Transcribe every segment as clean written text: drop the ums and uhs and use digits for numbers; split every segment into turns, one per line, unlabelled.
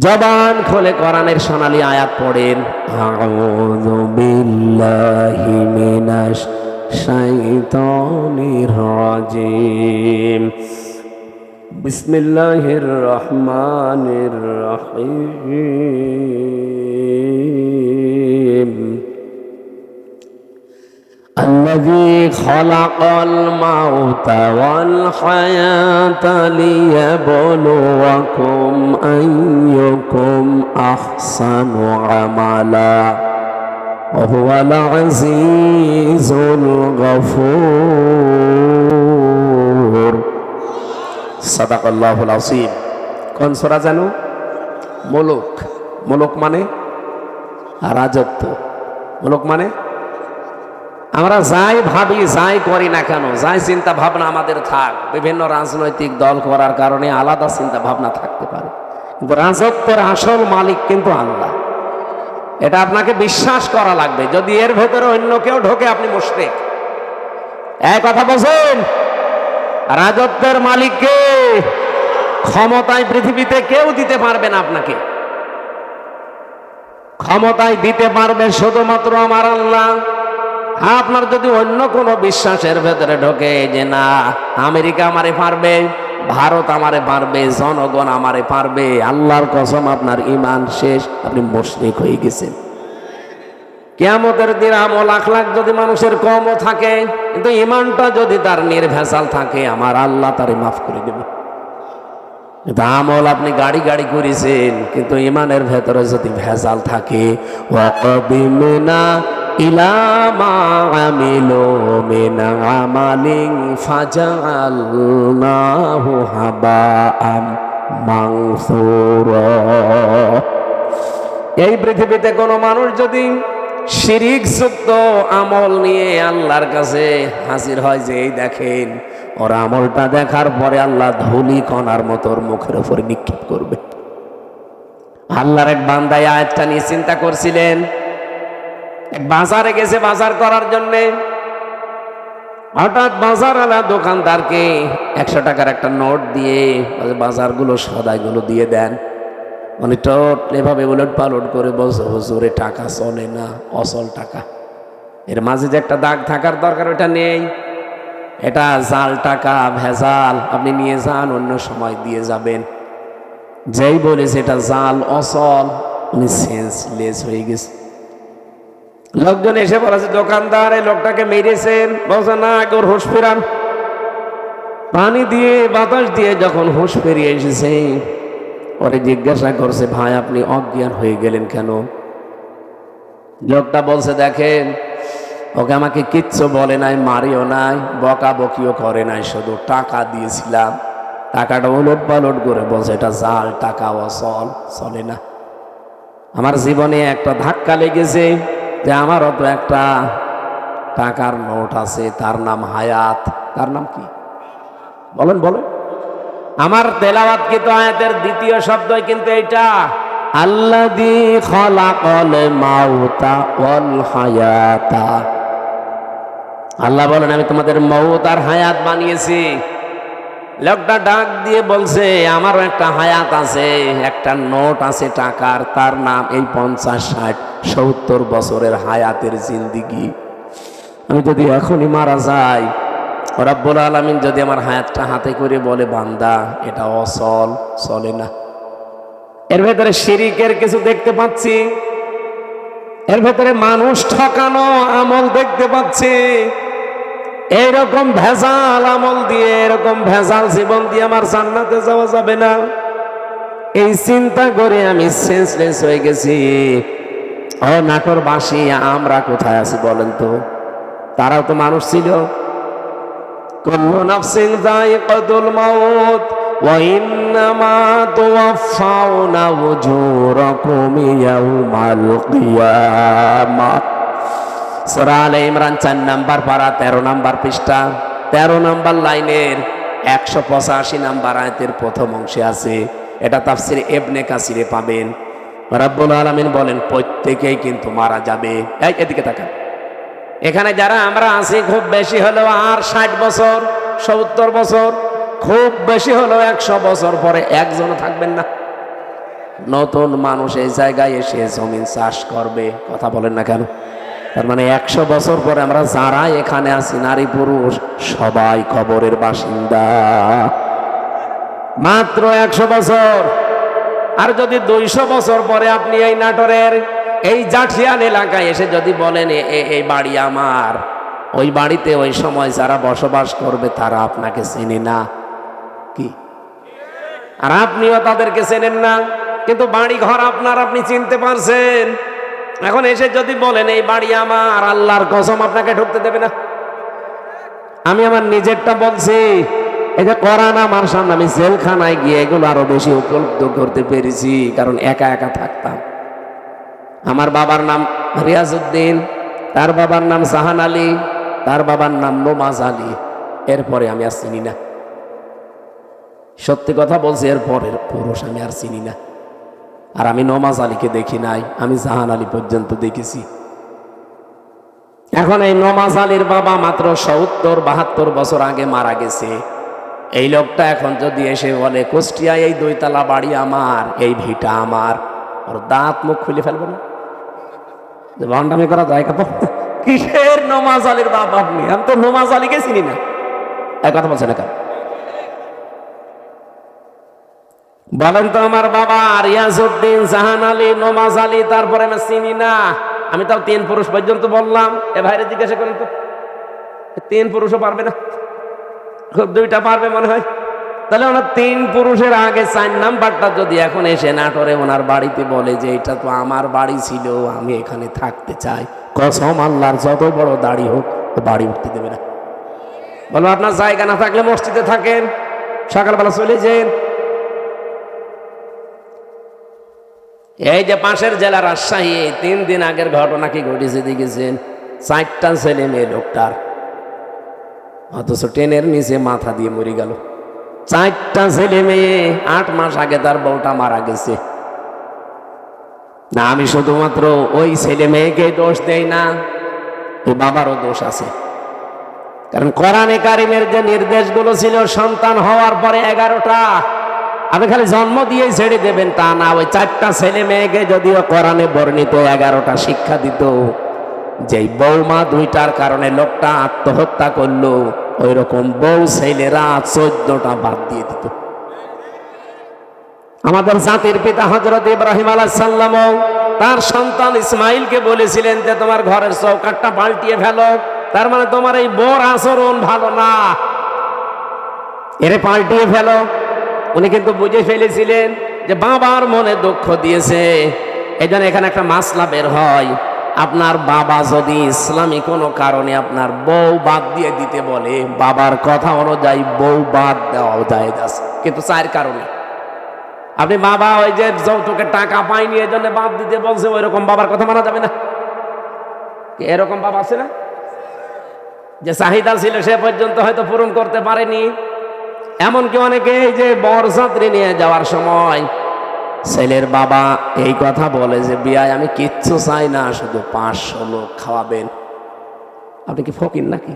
জবান খুলে কোরআনের সোনালী আয়াত পড়েন। আউযু বিল্লাহি মিনাশ শাইতানির রাজিম। বিসমিল্লাহির রহমানির রহিম। الذي خلق الموت والحياة ليبلوكم أيكم أحسن عملا وهو العزيز الغفور صدق الله العظيم। কোন সূরা জানো? মুলুক। মুলুক মানে রাজত্ব। মুলুক মানে আমরা যাই ভাবি, যাই করি না কেন, যাই চিন্তা ভাবনা আমাদের থাক, বিভিন্ন রাজনৈতিক দল করার কারণে আলাদা চিন্তা ভাবনা থাকতে পারে, কিন্তু রাজত্বের আসল মালিক কিন্তু আল্লাহ। এটা আপনাকে বিশ্বাস করা লাগবে। যদি এর ভেতরে অন্য কেউ ঢোকে আপনি মুশরিক। এক কথা বলছেন, রাজত্বের মালিককে ক্ষমতায় পৃথিবীতে কেউ দিতে পারবে না। আপনাকে ক্ষমতায় দিতে পারবে শুধুমাত্র আমার আল্লাহ। আপনার যদি অন্য কোনো বিশ্বাসের ভেতরে ঢোকে যে না আমেরিকা আমারে পারবে, ভারত আমারে পারবে, জনগণ আমারে পারবে, আল্লাহর কসম আপনার ঈমান শেষ, আপনি মুশরিক হয়ে গেছেন। কিয়ামতের দিন লাখ লাখ যদি মানুষের কমও থাকে, কিন্তু ঈমানটা যদি তার নির্ভেজাল থাকে, আমার আল্লাহ তারে মাফ করে দেবে। আমল আপনি গাড়ি গাড়ি করেছেন, কিন্তু ঈমানের ভেতরে যদি ভেজাল থাকে, ওয়াকাবিমিনা ইলা মা আমিলু মিন আমালিন ফাজআলনাহু হাবাআম মানসুরা। এই পৃথিবীতে কোনো মানুষ যদি শিরিক যুক্ত আমল নিয়ে আল্লাহর কাছে হাজির হয়, যে এই দেখেন ওর আমলটা দেখার পরে আল্লাহ ধুলি কণার মতো ওর মুখের উপরে নিক্ষেপ করবে। আল্লাহর এক বান্দা আয়াতটা নিয়ে চিন্তা করছিলেন। বাজারে গেছে বাজার করার জন্যে, হঠাৎ বাজারওয়ালা দোকানদারকে 100 টাকার একটা নোট দিয়ে বাজারগুলো সদাইগুলো দিয়ে দেন। মানে টোট এভাবে উলট পালট করে বলছে, হুজুরে টাকা চলে না, অচল টাকা। এর মাঝে যে একটা দাগ থাকার দরকার ওটা নেই, এটা জাল টাকা, ভেজাল, আপনি নিয়ে যান, অন্য সময় দিয়ে যাবেন। যেই বলেছে এটা জাল অচল, উনি সেন্সলেস হয়ে গেছে। লোকজন এসে বলেছে দোকানদার এই লোকটাকে মেরেছেন, বলছে না ওর হুঁশ ফেরান। পানি দিয়ে বাতাস দিয়ে যখন হুঁশ ফিরিয়ে এসেছে, ওরে জিজ্ঞাসা করছে, ভাই আপনি অজ্ঞান হয়ে গেলেন কেন? লোকটা বলছে, দেখেন ওকে আমাকে কিচ্ছু বলে নাই, মারিও নাই, বকা বকিও করে নাই, শুধু টাকা দিয়েছিলাম। টাকাটা উলট পালট করে বলছে এটা জাল টাকা, অচল, চলে না। আমার জীবনে একটা ধাক্কা লেগেছে যে আমারও তো একটা টাকার নোট আছে, তার নাম হায়াত। তার নাম কি বলেন বলেন? আমার তেলাওয়াতকৃত আয়াতের দ্বিতীয় শব্দই কিন্তু এইটা, আল্লাযী খালাকাল মাউতা ওয়াল হায়াতা। আল্লাহ বলেন আমি তোমাদের মউত আর হায়াত বানিয়েছি। লোকটা ডাক দিয়ে বলছে আমারও একটা হায়াত আছে, একটা নোট আছে টাকার, তার নাম এই 50, 60, 70 বছরের হায়াতের জিন্দিগি। আমি যদি এখনই মারা যাই, রব্বুল আলামিন যদি আমার হায়াতটা হাতে করে বলে বান্দা এটা অচল, চলে না। এর ভেতরে শিরিকের কিছু দেখতে পাচ্ছি, এর ভেতরে মানুষ ঠকানো আমল দেখতে পাচ্ছি। এইরকম ভেজাল আমল দিয়ে, এরকম ভেজাল জীবন দিয়ে আমার জান্নাতে যাওয়া যাবে না। এই চিন্তা করে আমি সেন্সলেস হয়ে গেছি। ও নাটোরবাসী, আমরা কোথায় আছি বলেন তো? তারাও তো মানুষ ছিল। কুল্লু নাফসিন যায়িকাতুল মাউত ওয়া ইন্নামা তুওয়াফাউনা উজুরাকুম ইয়াউমাল কিয়ামাহ। সূরা আলে ইমরান 4 নাম্বার পারা 13 নাম্বার পৃষ্ঠা 13 নাম্বার লাইনের 185 নাম্বার আয়াতের প্রথম অংশে আছে। এটা তাফসীর ইবনে কাসিরে পাবেন। রব্বুল আলামিন বলেন প্রত্যেকেই কিন্তু মারা যাবে। এই এদিকে তাকান, এখানে যারা আমরা আছি খুব বেশি হলেও আর 60 বছর 70 বছর, খুব বেশি হলেও 100 বছর পরে একজন থাকবেন না। নতুন মানুষ এই জায়গায় এসে জমিন চাষ করবে, কথা বলেন না কেন? তার মানে 100 বছর পরে আমরা যারা এখানে আছি নারী পুরুষ সবাই কবরের বাসিন্দা। মাত্র 100 বছর। আর যদি 200 বছর পরে আপনি এই নাটোরের এই জাঠিয়ান এলাকায় এসে যদি বলেন এই বাড়ি আমার, ওই বাড়িতে ওই সময় যারা বসবাস করবে তারা আপনাকে চেনে না কি? আর আপনিও তাদেরকে চেনেন না, কিন্তু বাড়ি ঘর আপনার, আপনি চিনতে পারছেন। এখন এসে যদি বলেন এই বাড়ি আমার, আল্লাহর কসম আপনাকে ঢুকতে দেবে না। আমি আমার নিজেরটা বলছি, এই যে কোরআন আমার সামনে, আমি জেলখানায় গিয়ে এগুলো আরো বেশি উপলব্ধ করতে পেরেছি, কারণ একা একা থাকতাম। আমার বাবার নাম রিয়াজউদ্দিন, তার বাবার নাম জাহান আলী, তার বাবার নাম নোমাজ আলী। এরপরে আমি আর চিনি না, সত্যি কথা বলছি, এরপরের পুরুষ আমি আর চিনি না। আর আমি নোমাজ আলীকে দেখি নাই, আমি জাহান আলী পর্যন্ত দেখেছি। এখন এই নোমাজ আলীর বাবা মাত্র 70-72 বছর আগে মারা গেছে। এই লোকটা এখন যদি এসে বলে কুষ্টিয়ায় এই 2 তলা বাড়ি আমার, এই ভিটা আমার, ওর দাঁত মুখ খুলে ফেলবো না? ভণ্ডামি করা যায় কত? কিসের নোমাজ আলীর বাবা আপনি? আমি তো নোমাজ আলীকে চিনি না। এক কথা বলছেন না কেন? বলেন তো, আমার বাবা রিয়াজউদ্দিন, জাহান আলী, নোমাজ আলী, তারপরে আমি চিনি না। আমি তাও 3 পুরুষ পর্যন্ত বললাম। এ ভাইরে জিজ্ঞাসা করেন তো, 3 পুরুষও পারবে না? খুব 2টা পারবে মনে হয়। তাহলে ওনার 3 পুরুষের আগে 4 নাম্বারটা যদি এখন এসে নাটোরে ওনার বাড়িতে বলে যে এটা তো আমার বাড়ি ছিল, আমি এখানে থাকতে চাই, কসম আল্লাহর যত বড় দাড়ি হোক ও বাড়ি উঠতে দেবে না। বলবো আপনার জায়গা না থাকলে মসজিদে থাকেন, সকালবেলা চলে যান। এই যে পাশের জেলা রাজশাহী, 3 দিন আগের ঘটনা কি ঘটেছে দেখেছেন? 4টা ছেলে মেয়ে লোকটার, অথচ ট্রেনের নিচে মাথা দিয়ে মরে গেল। 4টা ছেলে মেয়ে, 8 মাস আগে তার বউটা মারা গেছে। না, আমি শুধুমাত্র ওই ছেলে মেয়েকে দোষ দেই না, ওই বাবারও দোষ আছে। কারণ কোরআনে কারিমের যে নির্দেশগুলো ছিল সন্তান হওয়ার পরে 11টা, আপনি খালি জন্ম দিয়ে ছেড়ে দেবেন তা না। ওই 4টা ছেলে মেয়েকে যদিও কোরআনে বর্ণিত 11টা শিক্ষা দিত, যেই বৌমা 2টার কারণে লোকটা আত্মহত্যা করলো, ওই রকম বউ ছেলেরা 14টা বাদ দিয়ে দিত। আমাদের জাতির পিতা হযরত ইব্রাহিম আলাইহিস সালাম তার সন্তান ইসমাইলকে বলেছিলেন যে তোমার ঘরের চৌকাঠটা পাল্টিয়ে ফেলো, তার মানে তোমার এই বর আচরণ ভালো না, এরে পাল্টিয়ে ফেলো। উনি কিন্তু বুঝে ফেলেছিলেন যে বাবার মনে দুঃখ দিয়েছে। এই জন্য এখানে একটা মাসলা বের হয়, আপনার বাবা যদি ইসলামী কোনো কারণে আপনার বউ বাদ দিয়ে দিতে বলে, বাবার কথা অনুযায়ী বউ বাদ দেওয়া যায়, কিন্তু 4 কারণে। আপনি বাবা ওই যে যৌতুকের টাকা পাইনি এই জন্য বাদ দিতে বলছে, ওই রকম বাবার কথা মানা যাবে না। এরকম বাবা আছে না, যে চাহিদা ছিল সে পর্যন্ত হয়তো পূরণ করতে পারেনি। এমনকি অনেকে এই যে বরযাত্রী নিয়ে যাওয়ার সময় ছেলের বাবা এই কথা বলে যে বিয়ায় আমি কিচ্ছু চাই না, শুধু 500 লোক খাওয়াবেন। আপনি কি ফকির নাকি?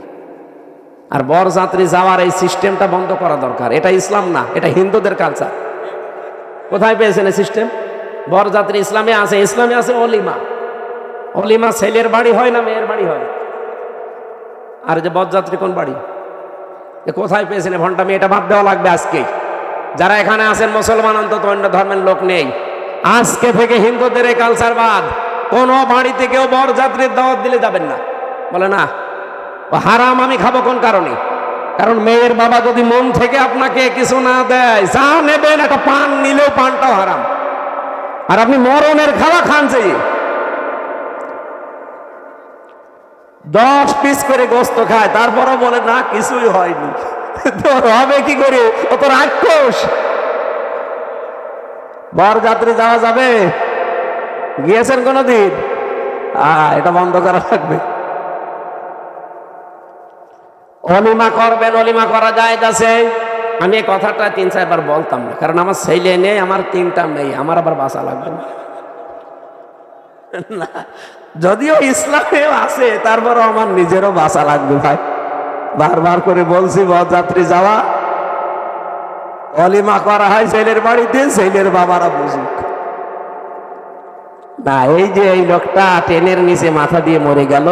আর বরযাত্রী যাওয়ার এই সিস্টেমটা বন্ধ করা দরকার। এটা ইসলাম না, এটা হিন্দুদের কালচার। কোথায় পেয়েছেন এই সিস্টেম? বরযাত্রী ইসলামে আছে, ইসলামে আছে অলিমা। অলিমা ছেলের বাড়ি হয় না মেয়ের বাড়ি হয়? আর যে বরযাত্রী কোন বাড়ি? কোথায় পেয়েছেন ভণ্ডামি? এটা বাদ দেওয়া লাগবে আজকেই। যারা এখানে আছেন মুসলমান, অন্তত অন্য ধর্মের লোক নেই, আজকে থেকে হিন্দুদের এই কালচার বাদ। কোনো বাড়িতে কেউ বরযাত্রীর দাওয়াত দিলে যাবেন না। বলে না ও হারাম, আমি খাবো কোন কারণে? কারণ মেয়ের বাবা যদি মন থেকে আপনাকে কিছু না দেয়, যা নেবেন, একটা পান নিলেও পানটাও হারাম। আর আপনি মরণের খাওয়া খান, যে 10 পিস করে গোস্ত খায়, তারপরও বলে না কিছুই হয়নি। তোর হবে কি করে? ও তো রাক্ষস। বরযাত্রী যাওয়া যাবে? গিয়েছেন কোনদিন? এটা বন্ধ করা লাগবে। অলিমা করবেন, অলিমা করা যায় আছে। আমি এই কথাটা 3-4 বার বলতাম না, কারণ আমার ছেলে নেই, আমার 3টা মেয়ে, আমার আবার বাঁচা লাগবে না। যদিও ইসলামে আছে, তারপরও আমার নিজেরও বাঁচা লাগবে ভাই। বারবার করে বলছি, বরযাত্রী যাওয়া, অলিমা করা হয় ছেলের বাড়িতে, ছেলের বাবারা বুঝুক। না, এই যে এই লোকটা ট্রেনের নিচে মাথা দিয়ে মরে গেল,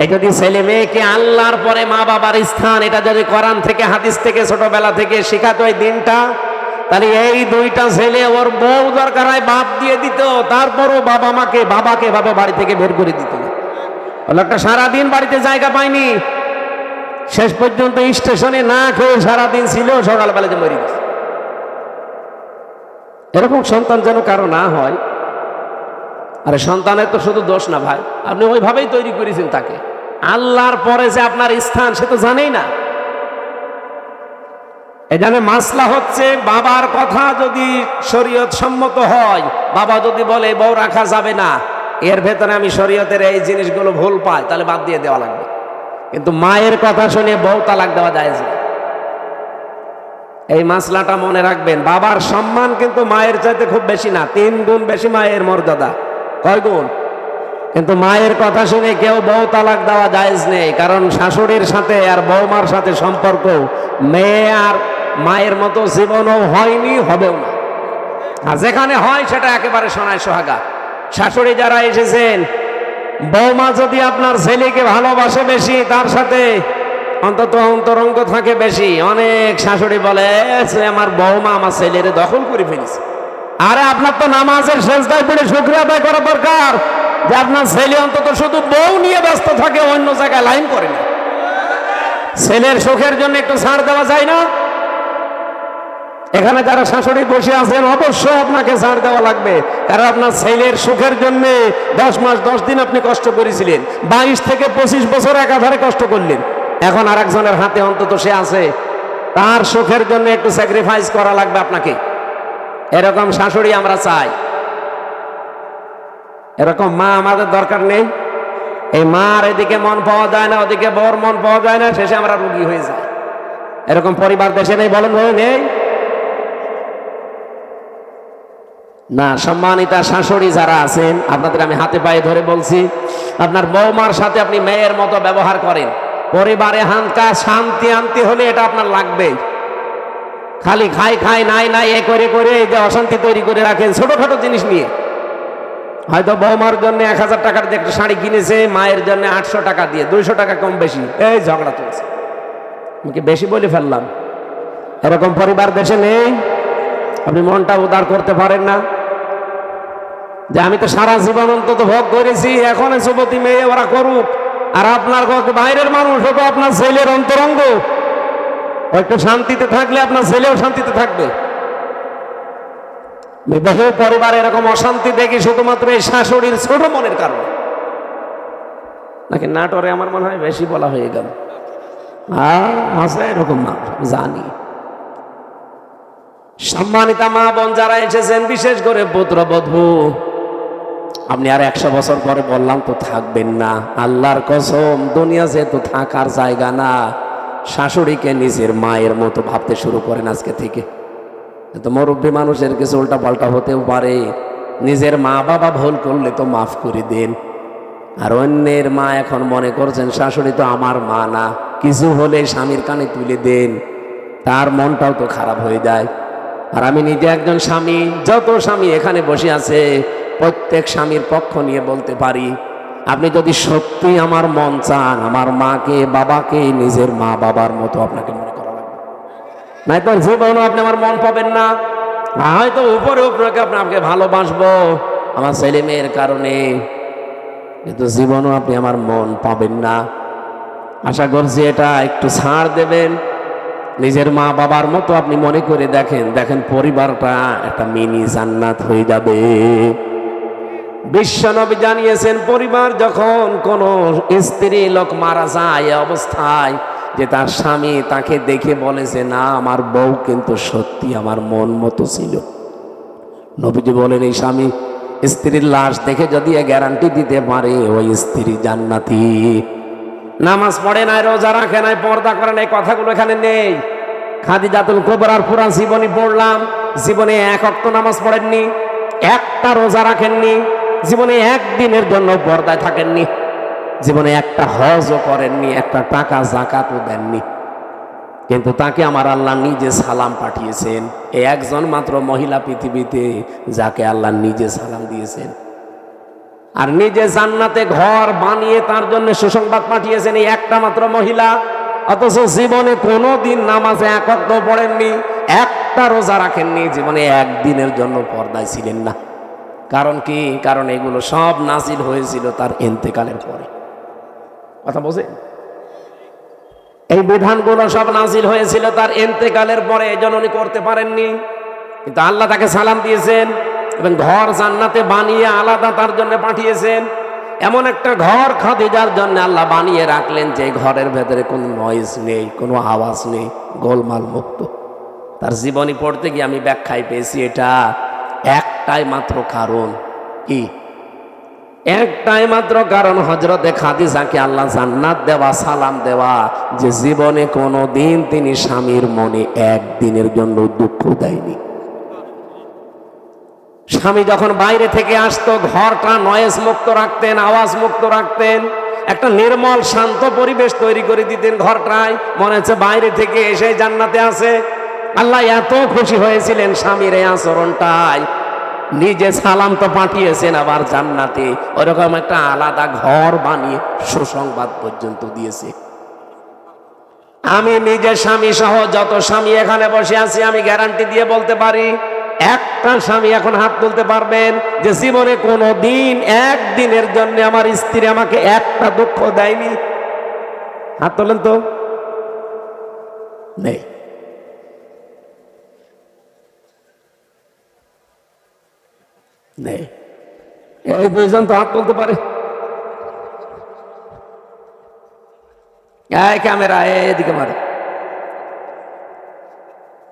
এই যদি ছেলে মেয়েকে আল্লাহর পরে মা বাবার স্থান, এটা যদি কোরআন থেকে হাদিস থেকে ছোটবেলা থেকে শেখাতো এই দিনটা, তাহলে এই দুইটা ছেলে ওর বউ দরকার হয় বাদ দিয়ে দিত, তারপরও বাবাকে ভাবে বাড়ি থেকে বের করে দিত না। ও লোকটা সারাদিন বাড়িতে জায়গা পায়নি, শেষ পর্যন্ত স্টেশনে না খেয়ে সারাদিন ছিল, সকালবেলা যে মরে গেছে। এরকম সন্তান যেন কারো না হয়। আরে সন্তানের তো শুধু দোষ না ভাই, আপনি ওইভাবেই তৈরি করেছেন তাকে। আল্লাহর পরে যে আপনার স্থান সে তো জানেই না। এখানে মাসলা হচ্ছে বাবার কথা যদি শরীয়ত সম্মত হয়, বাবা যদি বলে বউ রাখা যাবে না, এর ভেতরে আমি শরীয়তের এই জিনিসগুলো ভুল পাই, তাহলে বাদ দিয়ে দেওয়া লাগবে। কিন্তু মায়ের কথা শুনে বউ তালাক দেওয়া জায়েজ না। এই মাসলাটা মনে রাখবেন। বাবার সম্মান কিন্তু মায়ের চাইতে খুব বেশি না, 3 গুণ বেশি মায়ের মর্যাদা। কয় গুণ? কিন্তু মায়ের কথা শুনে কেউ বউ তালাক দেওয়া জায়েজ নেই, কারণ শাশুড়ির সাথে আর বৌমার সাথে সম্পর্ক মেয়ে আর মায়ের মতো জীবনও হয়নি, হবেও না। আর যেখানে হয় সেটা একেবারে সোনায় সোহাগা। শাশুড়ি যারা এসেছেন, বৌমা যদি আপনার ছেলেকে ভালোবাসে বেশি, তার সাথে অন্তত অন্তরঙ্গ থাকে বেশি। অনেক শাশুড়ি বলে আমার বৌমা আমার ছেলের দখল করে ফেলেছে। আরে আপনার তো নামাজের সেজদায় পড়ে শুকরিয়া আদায় করা দরকার যে আপনার ছেলে অন্তত শুধু বউ নিয়ে ব্যস্ত থাকে, অন্য জায়গায় লাইন করে না। ছেলের সুখের জন্য একটু ছাড় দেওয়া যায় না? এখানে যারা শাশুড়ি বসে আছেন, অবশ্যই আপনাকে ছাড় দেওয়া লাগবে, কারণ আপনার ছেলের সুখের জন্য 10 মাস 10 দিন আপনি কষ্ট করেছিলেন, 22 থেকে 25 বছর একাধারে কষ্ট করলেন। এখন আর একজনের হাতে অন্তত সে আছে, তার সুখের জন্য একটু স্যাক্রিফাইস করা লাগবে আপনাকে। এরকম শাশুড়ি আমরা চাই। এরকম মা আমাদের দরকার নেই। এই মার এদিকে মন পাওয়া যায় না, ওদিকে বর মন পাওয়া যায় না, শেষে আমরা রোগী হয়ে যাই। এরকম পরিবার দেশে নেই, বলেন ভাই? নেই না। সম্মানিতা শাশুড়ি যারা আছেন, আপনাদের আমি হাতে পায়ে ধরে বলছি, আপনার বৌমার সাথে আপনি মেয়ের মতো ব্যবহার করেন। পরিবারে হানকা শান্তি আনতে হলে এটা আপনার লাগবেই। খালি খাই নাই এ করে এই যে অশান্তি তৈরি করে রাখেন ছোটখাটো জিনিস নিয়ে। হয়তো বৌমার জন্য 1000 টাকার যে একটা শাড়ি কিনেছে, মায়ের জন্য 800 টাকা দিয়ে 200 টাকা কম বেশি এই ঝগড়া চলছে। আমি বেশি বলে ফেললাম? এরকম পরিবার দেশে নেই। আপনি মনটা উদার করতে পারেন না যে আমি তো সারা জীবন অন্তত ভোগ করেছি, এখন যুবতী মেয়ে ওরা করুক। আর আপনার বাইরের মানুষ হতো আপনার ছেলের অন্তরঙ্গ, একটু শান্তিতে থাকলে আপনার ছেলেও শান্তিতে থাকবে। বহু পরিবার এরকম অশান্তি দেখি শুধুমাত্র এই শাশুড়ির ছোট মনের কারণে। নাকি নাটোরে আমার মনে হয় বেশি বলা হয়ে গেল। আছে এরকম না, জানি। সম্মানিতা মা বোন যারা এসেছেন, বিশেষ করে পুত্রবধূ, আপনি আর 100 বছর পরে বললাম তো থাকবেন না। আল্লাহর কসম, দুনিয়া যেহেতু থাকার জায়গা না, শাশুড়িকে নিজের মায়ের মতো ভাবতে শুরু করেন আজকে থেকে। তো মুরব্বী মানুষের কিছু উল্টা পাল্টা হতেও পারে। নিজের মা বাবা ভুল করলে তো মাফ করে দেন। আর অন্যের মা এখন মনে করছেন শাশুড়ি তো আমার মা না, কিছু হলে স্বামীর কানে তুলে দেন, তার মনটাও তো খারাপ হয়ে যায়। আর আমি নিজে একজন স্বামী, যত স্বামী এখানে বসে আছে প্রত্যেক স্বামীর পক্ষ নিয়ে বলতে পারি, আপনি যদি সত্যি আমার মন চান, আমার মাকে বাবাকে নিজের মা বাবার মতো আপনাকে মনে করা লাগবে। নাই তো জীবনও আপনি আমার মন পাবেন না। হয়তো উপরে আপনাকে ভালোবাসবো আমার ছেলে মেয়ের কারণে, কিন্তু জীবনও আপনি আমার মন পাবেন না। আশা করছি এটা একটু ছাড় দেবেন, নিজের মা বাবার মতো আপনি মনে করে দেখেন পরিবারটা একটা মিনি জান্নাত হয়ে যাবে। বিশ্বনবী জানিয়েছেন, পরিবার যখন কোনো স্ত্রী লোক মারা যায় এ অবস্থায় যে তার স্বামী তাকে দেখে বলেছে, না আমার বউ কিন্তু সত্যি আমার মন মতো ছিল। নবীজি বলেন, এই স্বামী স্ত্রীর লাশ দেখে যদি গ্যারান্টি দিতে পারে ওই স্ত্রী জান্নাতি। নামাজ পড়ে নাই, রোজা রাখে নাই, পর্দা করে নাই, কথাগুলো এখানে নেই। খাদিজাতুল কুবরার পুরা জীবনী পড়লাম, জীবনে 1 ওয়াক্ত নামাজ পড়েননি, একটা রোজা রাখেননি, জীবনে একদিনের জন্য পর্দায় থাকেননি, জীবনে একটা হজও করেননি, একটা টাকা যাকাতও দেননি। কিন্তু তাকে আমার আল্লাহ নিজে সালাম পাঠিয়েছেন। এই একজন মাত্র মহিলা পৃথিবীতে যাকে আল্লাহ নিজে সালাম দিয়েছেন। আর নিজে জান্নাতে ঘর বানিয়ে তার জন্য সুসংবাদ পাঠিয়েছেন এই একটা মাত্র মহিলা, অথচ জীবনে কোনোদিন নামাজে এক ওয়াক্ত পড়েননি, একটা রোজা রাখেননি, জীবনে একদিনের জন্য পর্দায় ছিলেন না। কারণ কি? কারণ এগুলো সব নাজিল হয়েছিল তার ইন্তেকালের পরে। কথা বোঝেন? এই বিধানগুলো সব নাজিল হয়েছিল তার ইন্তেকালের পরে, এজন্য উনি করতে পারেননি। কিন্তু আল্লাহ তাকে সালাম দিয়েছেন এবং ঘর জান্নাতে বানিয়ে আলাদা তার জন্য পাঠিয়েছেন। এমন একটা ঘর খাদিজার জন্য আল্লাহ বানিয়ে রাখলেন যে ঘরের ভেতরে কোনো নয়েজ নেই, কোনো আওয়াজ নেই, গোলমাল মুক্ত। তার জীবনী পড়তে গিয়ে আমি ব্যাখ্যায় পেয়েছি এটা একটাই মাত্র কারণ। কি? একটাই মাত্র কারণ, হযরতে খাদিজাকে আল্লাহ জান্নাত দেওয়া, সালাম দেওয়া, যে জীবনে কোনো দিন তিনি স্বামীর মনে একদিনের জন্য দুঃখ দেয়নি। স্বামী যখন বাইরে থেকে আসতো ঘরটা নয়েজ মুক্ত রাখতেন, আওয়াজ মুক্ত রাখতেন, একটা নির্মল শান্ত পরিবেশ তৈরি করে দিতেন ঘরটায়, মনে হচ্ছে বাইরে থেকে এসে জান্নাতে আছে। আল্লাহ এত খুশি হয়েছিলেন স্বামীর এই আচরণটায়, নিজে সালাম তো পাঠিয়েছেন, আবার জান্নাতে ওরকম একটা আলাদা ঘর বানিয়ে সুসংবাদ পর্যন্ত দিয়েছে। আমি নিজে স্বামী সহ যত স্বামী এখানে বসে আছি, আমি গ্যারান্টি দিয়ে বলতে পারি, একটা স্বামী এখন হাত তুলতে পারবেন যে জীবনে কোনো দিন একদিনের জন্য আমার স্ত্রী আমাকে একটা দুঃখ দেয়নি? হাত তোলেন তো। নেই। নেই। এই দুইজন তো হাত তুলতে পারে। এই ক্যামেরা এদিকে মারে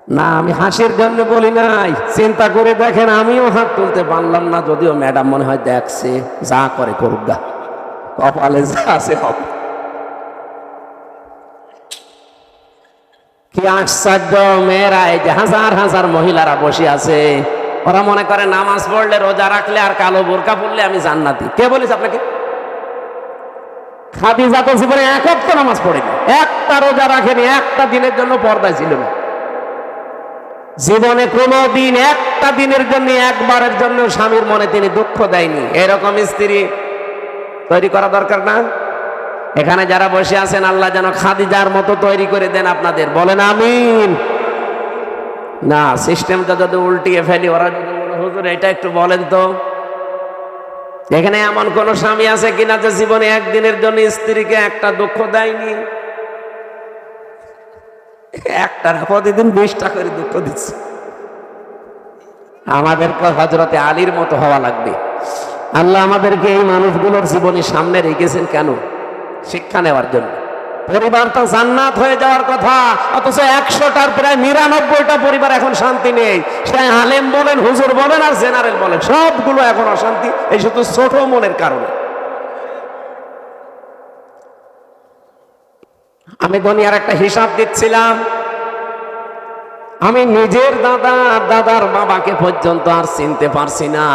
না, আমি হাসির জন্য বলি নাই, চিন্তা করে দেখেন আমিও হাত তুলতে পারলাম না, যদিও ম্যাডাম মনে হয় দেখছে, যা করে করুক গা, কপালে যা আছে হবে। কি আশ্চর্য মেয়েরা, এই যে হাজার হাজার মহিলারা বসে আছে, ওরা মনে করে নামাজ পড়লে, রোজা রাখলে আর কালো বোরকা পড়লে আমি জান্নাতি। কে বলেছে আপনাকে? খাদিজা তো জীবনে এক ওয়াক্ত নামাজ পড়েনি, একটা রোজা রাখেনি, একটা দিনের জন্য পর্দায় ছিল না। জীবনে কোনো দিন একটা দিনের জন্য, একবারের জন্য স্বামীর মনে তিনি দুঃখ দেয়নি। এরকম স্ত্রী তৈরি করা দরকার না? এখানে যারা বসে আছেন আল্লাহ যেন খাদিজার মতো তৈরি করে দেন আপনাদের, বলেন আমিন। না, সিস্টেমটা যদি উল্টিয়ে ফেলি, ওরা যদি হুজুর এটা একটু বলেন তো, এখানে এমন কোন স্বামী আছে কিনা যে জীবনে একদিনের জন্য স্ত্রীকে একটা দুঃখ দেয়নি? একটা প্রতিদিন 20টা করে দুঃখ দিচ্ছে। আমাদের হযরতে আলীর মতো হওয়া লাগবে। আল্লাহ আমাদেরকে এই মানুষগুলোর জীবনের সামনে রেখেছেন কেন? শিক্ষা নেওয়ার জন্য। পরিবারটা জান্নাত হয়ে যাওয়ার কথা, অথচ 100টার প্রায় 99টা পরিবার এখন শান্তি নেই। সে আলেম বলেন, হুজুর বলেন আর জেনারেল বলেন, সবগুলো এখন অশান্তি, এই শুধু ছোট মনের কারণে। আমি দুনিয়ার একটা হিসাব দিচ্ছিলাম, আমি নিজের দাদার বাবাকে পর্যন্ত আর চিনতে পারছি না।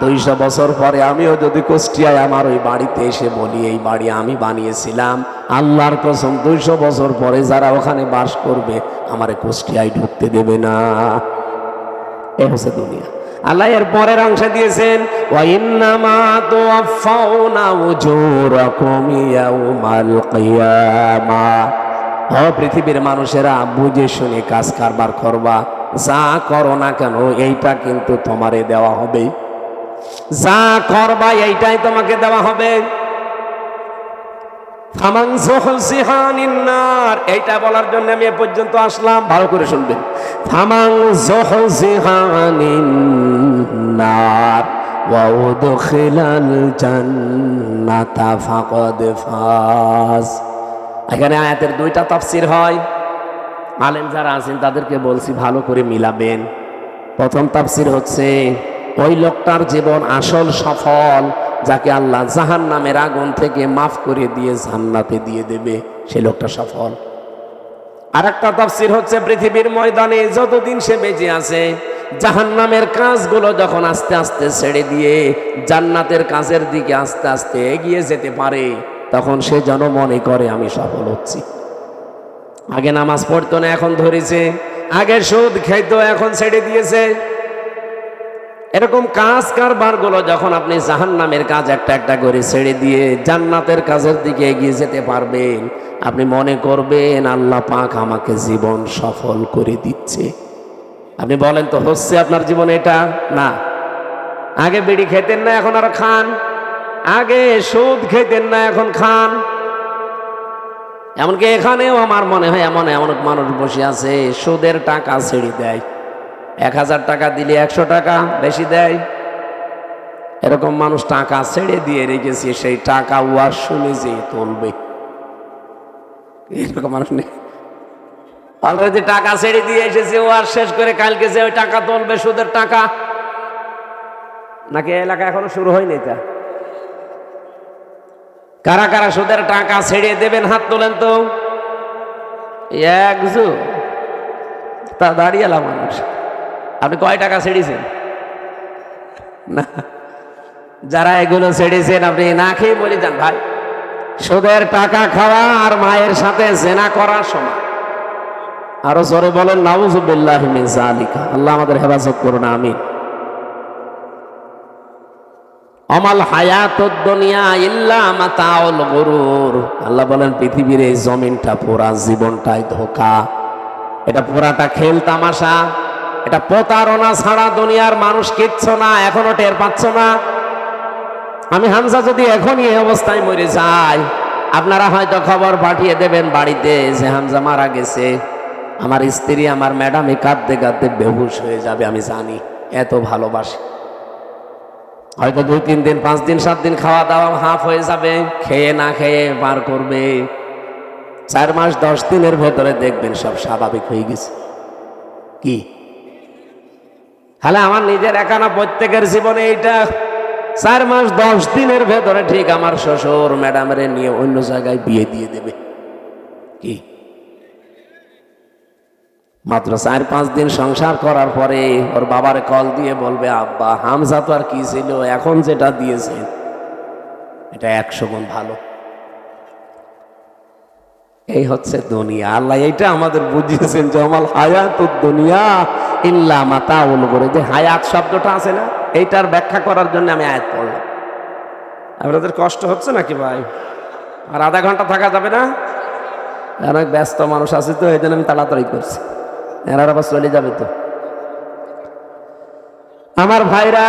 200 বছর পরে আমিও যদি কুষ্টিয়ায় আমার ওই বাড়িতে এসে বলি এই বাড়ি আমি বানিয়েছিলাম, আল্লাহর কসম 200 বছর পরে যারা ওখানে বাস করবে আমারে কুষ্টিয়ায় ঢুকতে দেবে না। এ হচ্ছে দুনিয়া। আল্লাহ এর পরের অংশে দিয়েছেন, ওয়া ইন্নামা তুওয়াফাউনা উজুরাকুম ইয়াউমাল কিয়ামাহ। ও পৃথিবীর মানুষেরা, বুঝে শুনে কাজ কারবার করবা, যা করো না কেন এইটা কিন্তু তোমারে দেওয়া হবে। যা করবা এইটাই তোমাকে দেওয়া হবে। ফামান যুহজিহা আনিন নার, এইটা বলার জন্য আমি এ পর্যন্ত আসলাম, ভালো করে শুনবেন। ফামান যুহজিহা আনিন নার ওয়া উদখিলাল জান্নাতা ফাকাদ ফাজ। এখানে আয়াতের 2টা তাফসীর হয়। আলেম যারা আছেন তাদেরকে বলছি ভালো করে মিলাবেন। প্রথম তাফসীর হচ্ছে, ওই লোকটার জীবন আসল সফল, যাকে আল্লাহ জাহান্নামের আগুন থেকে মাফ করে দিয়ে জান্নাতে দিয়ে দেবে, সে লোকটা সফল। আর একটা তাফসীর হচ্ছে, পৃথিবীর ময়দানে যতদিন সে বেঁচে আছে, জাহান্নামের কাজগুলো যখন আস্তে আস্তে ছেড়ে দিয়ে জান্নাতের কাজের দিকে আস্তে আস্তে এগিয়ে যেতে পারে, তখন সে যেন মনে করে আমি সফল হচ্ছি। আগে নামাজ পড়তো না, এখন ধরেছে। আগে সুদ খাইতো, এখন ছেড়ে দিয়েছে। এরকম কাজ কারবার গুলো যখন আপনি জাহান্নামের কাজ একটা একটা করে ছেড়ে দিয়ে জান্নাতের কাজের দিকে এগিয়ে যেতে পারবেন, আপনি মনে করবেন আল্লাহ পাক আমাকে জীবন সফল করে দিচ্ছে। আপনি বলেন তো হচ্ছে আপনার জীবনে এটা? না। আগে বিড়ি খেতেন না, এখন আর খান। আগে সুদ খেতেন না, এখন খান। এমনকি এখানেও আমার মনে হয় এমন এমন মানুষ বসে আছে সুদের টাকা ছেড়ে দেয়, 1000 টাকা দিলে 100 টাকা বেশি দেয়। এরকম মানুষ টাকা ছেড়ে দিয়ে রেখেছে, সেই টাকা ওয়াজ শুনে যে তুলবে, এরকম মানুষ নেই। অলরেডি টাকা ছেড়ে দিয়ে এসেছে, ওয়াজ শেষ করে কালকে যে ওই টাকা তুলবে সুদের টাকা। নাকি এলাকা এখনো শুরু হয়নি? তা কারা কারা সুদের টাকা ছেড়ে দেবেন হাত তোলেন তো। একজু তা দাঁড়িয়েলা মানুষ। আপনি কয় টাকা ছেড়েছেন? না, যারা এগুলো ছেড়েছেন আপনি না খেয়ে বলে যান ভাই, সুদের টাকা খাওয়া আর মায়ের সাথে জেনা করার সময়। আরো জোরে বলেন নাউযুবিল্লাহি মিন যালিকা। আল্লাহ আমাদের হেফাজত করুন, আমিন। আমাল হায়াতুদ দুনিয়া ইল্লা মাতাউল গুরুর। আল্লাহ বলেন পৃথিবীর এই জমিনটা, পুরা জীবনটাই ধোঁকা, এটা পুরাটা খেল তামাশা, এটা প্রতারণা ছাড়া দুনিয়ার মানুষ কিচ্ছু না। এখনো টের পাচ্ছ না? আমি হামজা যদি এখনই এই অবস্থায় মরে যাই, আপনারা হয়তো খবর পাঠিয়ে দেবেন বাড়িতে যে হামজা মারা গেছে। আমার স্ত্রী, আমার ম্যাডাম কাঁদতে কাঁদতে বেহুশ হয়ে যাবে, আমি জানি, এত ভালোবাসি। হয়তো 2-3 দিন 5 দিন 7 দিন খাওয়া দাওয়া হাফ হয়ে যাবে, খেয়ে না খেয়ে পার করবে। 4 মাস 10 দিনের ভেতরে দেখবেন সব স্বাভাবিক হয়ে গেছে। কি তাহলে আমার নিজের একা না, প্রত্যেকের জীবনে এইটা 4 মাস 10 দিনের ভেতরে ঠিক আমার শ্বশুর ম্যাডামের নিয়ে অন্য জায়গায় বিয়ে দিয়ে দেবে। কি মাত্র 4-5 দিন সংসার করার পরে ওর বাবার কল দিয়ে বলবে, আব্বা হামজা তো আর কি ছিল, এখন যেটা দিয়েছে এটা 100 গুণ ভালো। এই হচ্ছে দুনিয়া। আল্লাহ এইটা আমাদের বুঝিয়েছেন যে আমাল হায়াতুদ দুনিয়া ইল্লা মাতাউল গুরুর। যে হায়াত শব্দটা আছে না, এইটার ব্যাখ্যা করার জন্য আমি আয়াত পড়লাম। আপনাদের কষ্ট হচ্ছে নাকি ভাই? আর আধা ঘন্টা থাকা যাবে না? অনেক ব্যস্ত মানুষ আছে তো, এই জন্য আমি তাড়াতাড়ি করছি, এরা আবার চলে যাবে তো। আমার ভাইরা,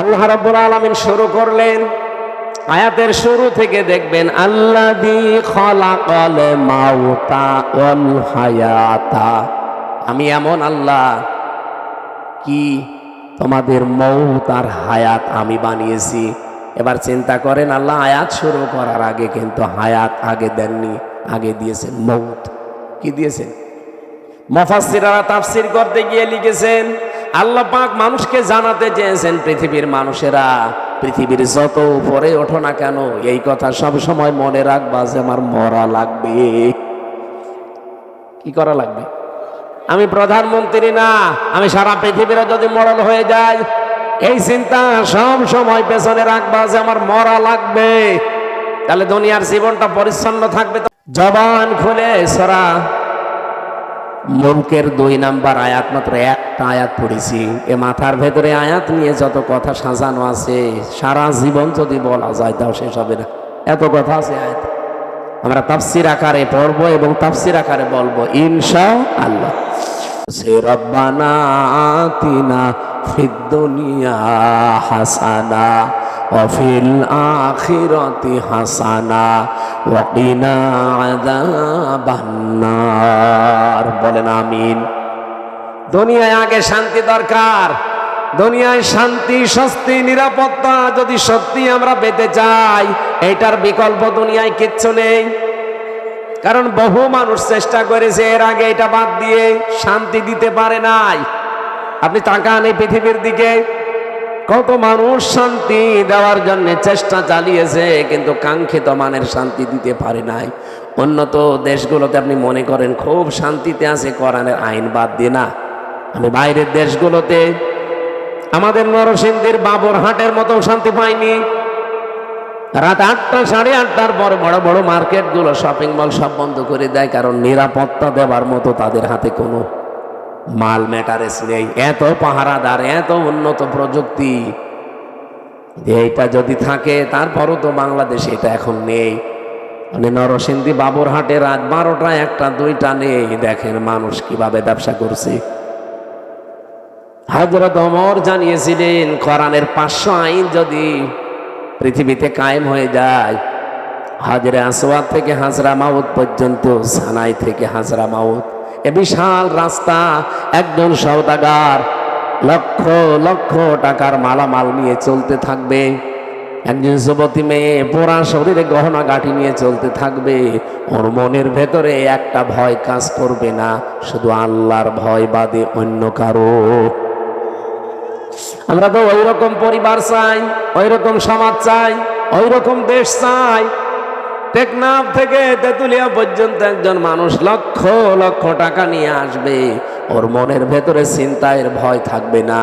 আল্লাহ রাব্বুল আলামিন শুরু করলেন, আয়াতের শুরু থেকে দেখবেন আল্লাযী খালাকাল মাউতা ওয়াল হায়াতা। আমি এমন আল্লাহ কি তোমাদের মউত আর হায়াত আমি বানিয়েছি। এবার চিন্তা করেন, আল্লাহ আয়াত শুরু করার আগে কিন্তু হায়াত আগে দেননি, আগে দিয়েছেন মউত। কি দিয়েছেন? মুফাসসিররা তাফসীর করতে গিয়ে লিখেছেন, আল্লাহ পাক মানুষকে জানাতে চেয়েছেন, পৃথিবীর মানুষেরা পৃথিবীর যত উপরে ওঠো না কেন, এই কথা সব সময় মনে রাখবা যে আমার মরা লাগবে। কি করা লাগবে? আমি প্রধানমন্ত্রী না, আমি সারা পৃথিবীর যদি মরল হয়ে যায়, এই চিন্তা সব সময় পেছনে রাখবা যে আমার মরা লাগবে। তাহলে দুনিয়ার জীবনটা পরিচ্ছন্ন থাকবে। জবান খুলে সূরা মুলকের 2 নাম্বার আয়াত, মাত্র একটা আয়াত পড়েছি। এ মাথার ভেতরে আয়াত নিয়ে যত কথা সাজানো আছে, সারা জীবন যদি বলা যায় তাও শেষ হবে না, এত কথা আছে আয়াত। আমরা তাফসীর আকারে পড়বো এবং তাফসীর আকারে বলবো ইনশাআল্লাহ। রব্বানা আতিনা ফিদ দুনিয়া হাসানা ওয়া ফিল আখিরাতি হাসানা ওয়া কিনা আযাবান নার। বলেন আমিন। দুনিয়ায় আগে শান্তি দরকার। দুনিয়ায় শান্তি, স্বস্তি, নিরাপত্তা যদি সত্যি আমরা পেতে চাই, এটার বিকল্প দুনিয়ায় কিচ্ছু নেই। কারণ বহু মানুষ চেষ্টা করেছে এর আগে, এটা বাদ দিয়ে শান্তি দিতে পারে নাই। আপনি তাকান এই পৃথিবীর দিকে, কত মানুষ শান্তি দেওয়ার জন্য চেষ্টা চালিয়েছে, কিন্তু কাঙ্ক্ষিত মানের শান্তি দিতে পারে নাই। উন্নত দেশগুলোতে আপনি মনে করেন খুব শান্তিতে আছে, কোরআনের আইন বাদ দিয়ে না। আমি বাইরের দেশগুলোতে, আমাদের নরসিংদীর বাবুরহাটের মতো শান্তি পাইনি। রাত 8টা 8:30টার পর বড় বড় মার্কেটগুলো, শপিং মল সব বন্ধ করে দেয়, কারণ নিরাপত্তা দেওয়ার মতো তাদের হাতে কোনো মাল ম্যাটারেস নেই, এত পাহারাদার, এত উন্নত প্রযুক্তি। এইটা যদি থাকে, তারপরও তো বাংলাদেশে এটা এখন নেই। মানে নরসিংদী বাবুরহাটে রাত 12টা 1টা 2টা নেই। দেখেন মানুষ কিভাবে ব্যবসা করছে। হযরত ওমর জানিয়েছিলেন, কোরআনের 500 আইন যদি পৃথিবীতে কায়েম হয়ে যায়, হাজরে আসওয়াদ থেকে হাজরা মাউত পর্যন্ত, সানাই থেকে হাজরা মাউত, এ বিশাল রাস্তা, একজন সওদাগার লক্ষ লক্ষ টাকার মালামাল নিয়ে চলতে থাকবে। একজন যুবতী মেয়ে পোড়া শরীরে গহনা গাঁটি নিয়ে চলতে থাকবে। ওর মনের ভেতরে একটা ভয় কাজ করবে না, শুধু আল্লাহর ভয় বাদে অন্য কারো। আমরা তো ওই রকম পরিবার চাই, ওই রকম সমাজ চাই, ওই রকম দেশ চাই। টেকনাফ থেকে তেতুলিয়া পর্যন্ত একজন মানুষ লক্ষ লক্ষ টাকা নিয়ে আসবে। ওর মনের ভেতরে ছিনতাইয়ের ভয় থাকবে না,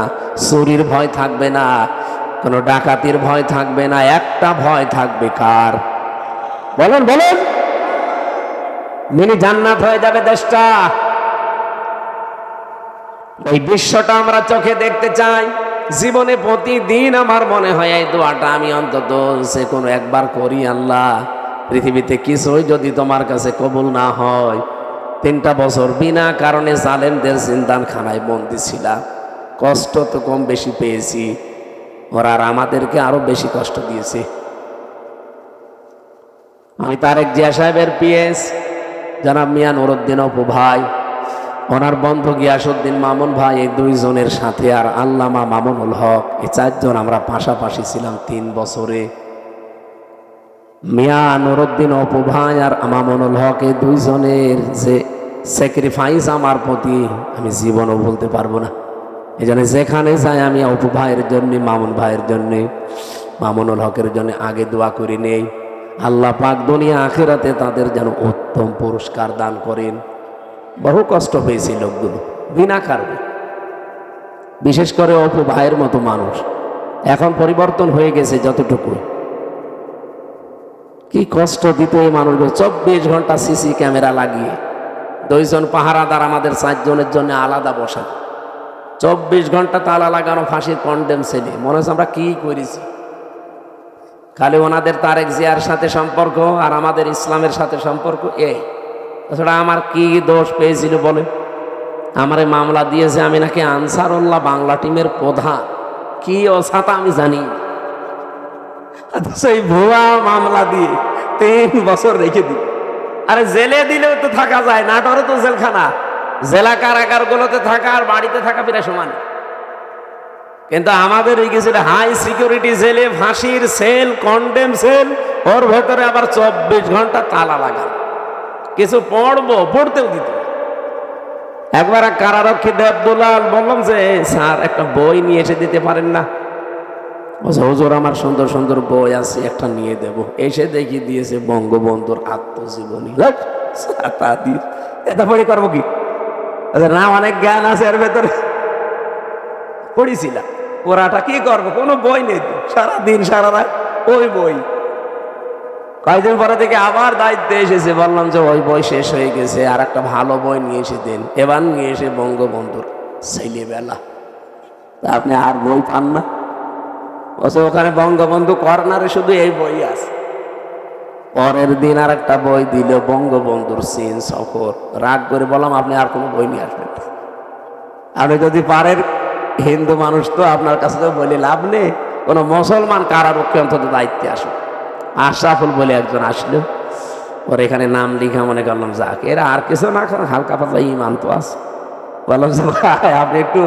চুরির ভয় থাকবে না, কোনো ডাকাতির ভয় থাকবে না। একটা ভয় থাকবে, কার? বলেন বলেন। মিনি জান্নাত হয়ে যাবে দেশটা। এই দৃশ্যটা আমরা চোখে দেখতে চাই। জীবনে প্রতিদিন আমার মনে হয় এই দোয়াটা আমি অন্তত সে কোনো একবার করি, আল্লাহ পৃথিবীতে কিছুই যদি তোমার কাছে কবুল না হয়, 3টা বছর বিনা কারণে জালেমদের জিন্দানখানায় বন্দী ছিলাম, কষ্ট তো কম বেশি পেয়েছি, ওরা আর আমাদেরকে আরো বেশি কষ্ট দিয়েছে। আমি তারেক জিয়া সাহেবের পিএস জনাব মিয়া নুরুদ্দিন অপু ভাই, ওনার বন্ধু গিয়াসউদ্দিন মামুন ভাই, এই 2 জনের সাথে আর আল্লামা মামুনুল হক, এই 4 জন আমরা পাশাপাশি ছিলাম 3 বছরে। মিয়া নুরুদ্দিন অপু ভাই আর মামুনুল হক, এই 2 জনের যে স্যাক্রিফাইস আমার প্রতি আমি জীবনও বলতে পারবো না। এই জন্য যেখানে যাই আমি অপু ভাইয়ের জন্য, মামুন ভাইয়ের জন্যে, মামুনুল হকের জন্য আগে দোয়া করে নেই, আল্লাহ পাক দুনিয়া আখিরাতে তাদের যেন উত্তম পুরস্কার দান করেন। বহু কষ্ট পেয়েছে লোকগুলো বিনা কারণে, বিশেষ করে অপু ভাইয়ের মতো মানুষ। এখন পরিবর্তন হয়ে গেছে যতটুকু, কি কষ্ট দিত এই মানুষগুলো। 24 ঘন্টা সিসি ক্যামেরা লাগিয়ে, 2 জন পাহারাদার আমাদের 4 জনের জন্য আলাদা বসা, 24 ঘন্টা তালা লাগানো, ফাঁসির কন্ডেম ছেলে। মনে হচ্ছে আমরা কি করেছি। খালি ওনাদের তারেক জিয়ার সাথে সম্পর্ক আর আমাদের ইসলামের সাথে সম্পর্ক, এই তাছাড়া আমার কি দোষ পেয়েছিল বলে? আমারে মামলা দিয়েছে, আমি নাকি আনসারুল্লাহ বাংলা টিমের প্রধান, কি অসাতা আমি জানি। সেই ভুয়া মামলা দিয়ে 3 বছর রেখে দিই। আরে জেলে দিলেও তো থাকা যায়, নাটোরে তো জেলখানা, জেলা কারাগার গুলোতে থাকা আর বাড়িতে থাকা প্রায় সমান। কিন্তু আমাদের গেছিল হাই সিকিউরিটি জেলে, ফাঁসির সেল, কন্ডেম সেল, ওর ভেতরে আবার 24 ঘন্টা তালা লাগানো। কিছু পড়তেও দিত। একবার কারারক্ষী দেবদুলাল বললাম যে স্যার একটা বই নিয়ে এসে দিতে পারেন না? হুজুর আমার সুন্দর সুন্দর বই আছে, একটা নিয়ে দেব। এসে দেখি দিয়েছে বঙ্গবন্ধুর আত্মজীবনী। এটা পড়ে করবো কি? না, অনেক জ্ঞান আছে এর ভেতরে, পড়েছিলাম। পড়াটা কি করবো, কোনো বই নেই, সারাদিন সারা রাত ওই বই। কয়েকদিন পরে থেকে আবার দায়িত্বে এসেছে, বললাম যে ওই বই শেষ হয়ে গেছে, আর একটা ভালো বই নিয়ে এসে দেন। এবার নিয়ে এসে বঙ্গবন্ধুর ছেলেবেলা। আপনি আর বই পান না? ওখানে বঙ্গবন্ধু কর্নারে শুধু এই বই আছে। পরের দিন আর একটা বই দিল, বঙ্গবন্ধুর চীন সফর। রাগ করে বললাম আপনি আর কোনো বই নিয়ে আসবেন, আপনি যদি পারেন, হিন্দু মানুষ তো আপনার কাছে তো বলে লাভ নেই, কোনো মুসলমান কারারক্ষী অন্তত দায়িত্বে আসুন। আশরাফুল বলে একজন আসলো, ওর এখানে নাম লিখা, মনে করলাম যাক, এরা আর কিছু না খান, হালকা পাতলা ইমান তো আছে। বললাম যে ভাই আপনি একটু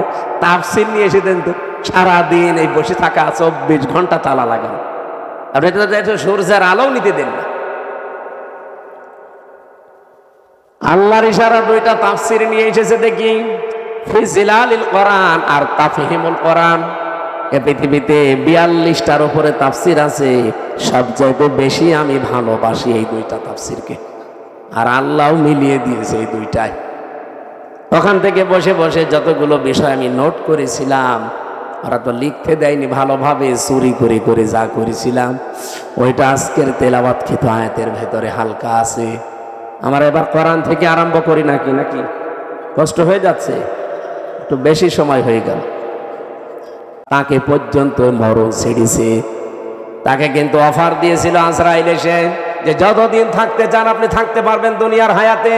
তাফসীর নিয়ে এসে দেন তো। সারাদিন এই বসে থাকা, 24 ঘন্টা তালা লাগানো, আপনি একটু সূর্যের আলোও নিতে দেন না। আল্লাহর ইশারা 2টা তাফসীর নিয়ে এসেছে দেখি, ফি জিলালিল কোরআন আর তাফহিমুল কোরআন। এ পৃথিবীতে 42টার উপরে তাফসীর আছে, সবচাইতে বেশি আমি ভালোবাসি এই 2টা তাফসীরকে, আর আল্লাহও মিলিয়ে দিয়েছে এই 2টায়। ওখান থেকে বসে বসে যতগুলো বিষয় আমি নোট করেছিলাম, ওরা তো লিখতে দেয়নি, ভালোভাবে চুরি করে করে যা করেছিলাম ওইটা আজকের তেলাওয়াতকৃত আয়াতের ভেতরে হালকা আছে। আমার এবার কোরআন থেকে আরম্ভ করি নাকি কষ্ট হয়ে যাচ্ছে? একটু বেশি সময় হয়ে গেল। তাকে পর্যন্ত মরণ ছেড়েছে। তাকে কিন্তু অফার দিয়েছিল আজরাইল এসে যে যতদিন থাকতে চান আপনি থাকতে পারবেন দুনিয়ার হায়াতে,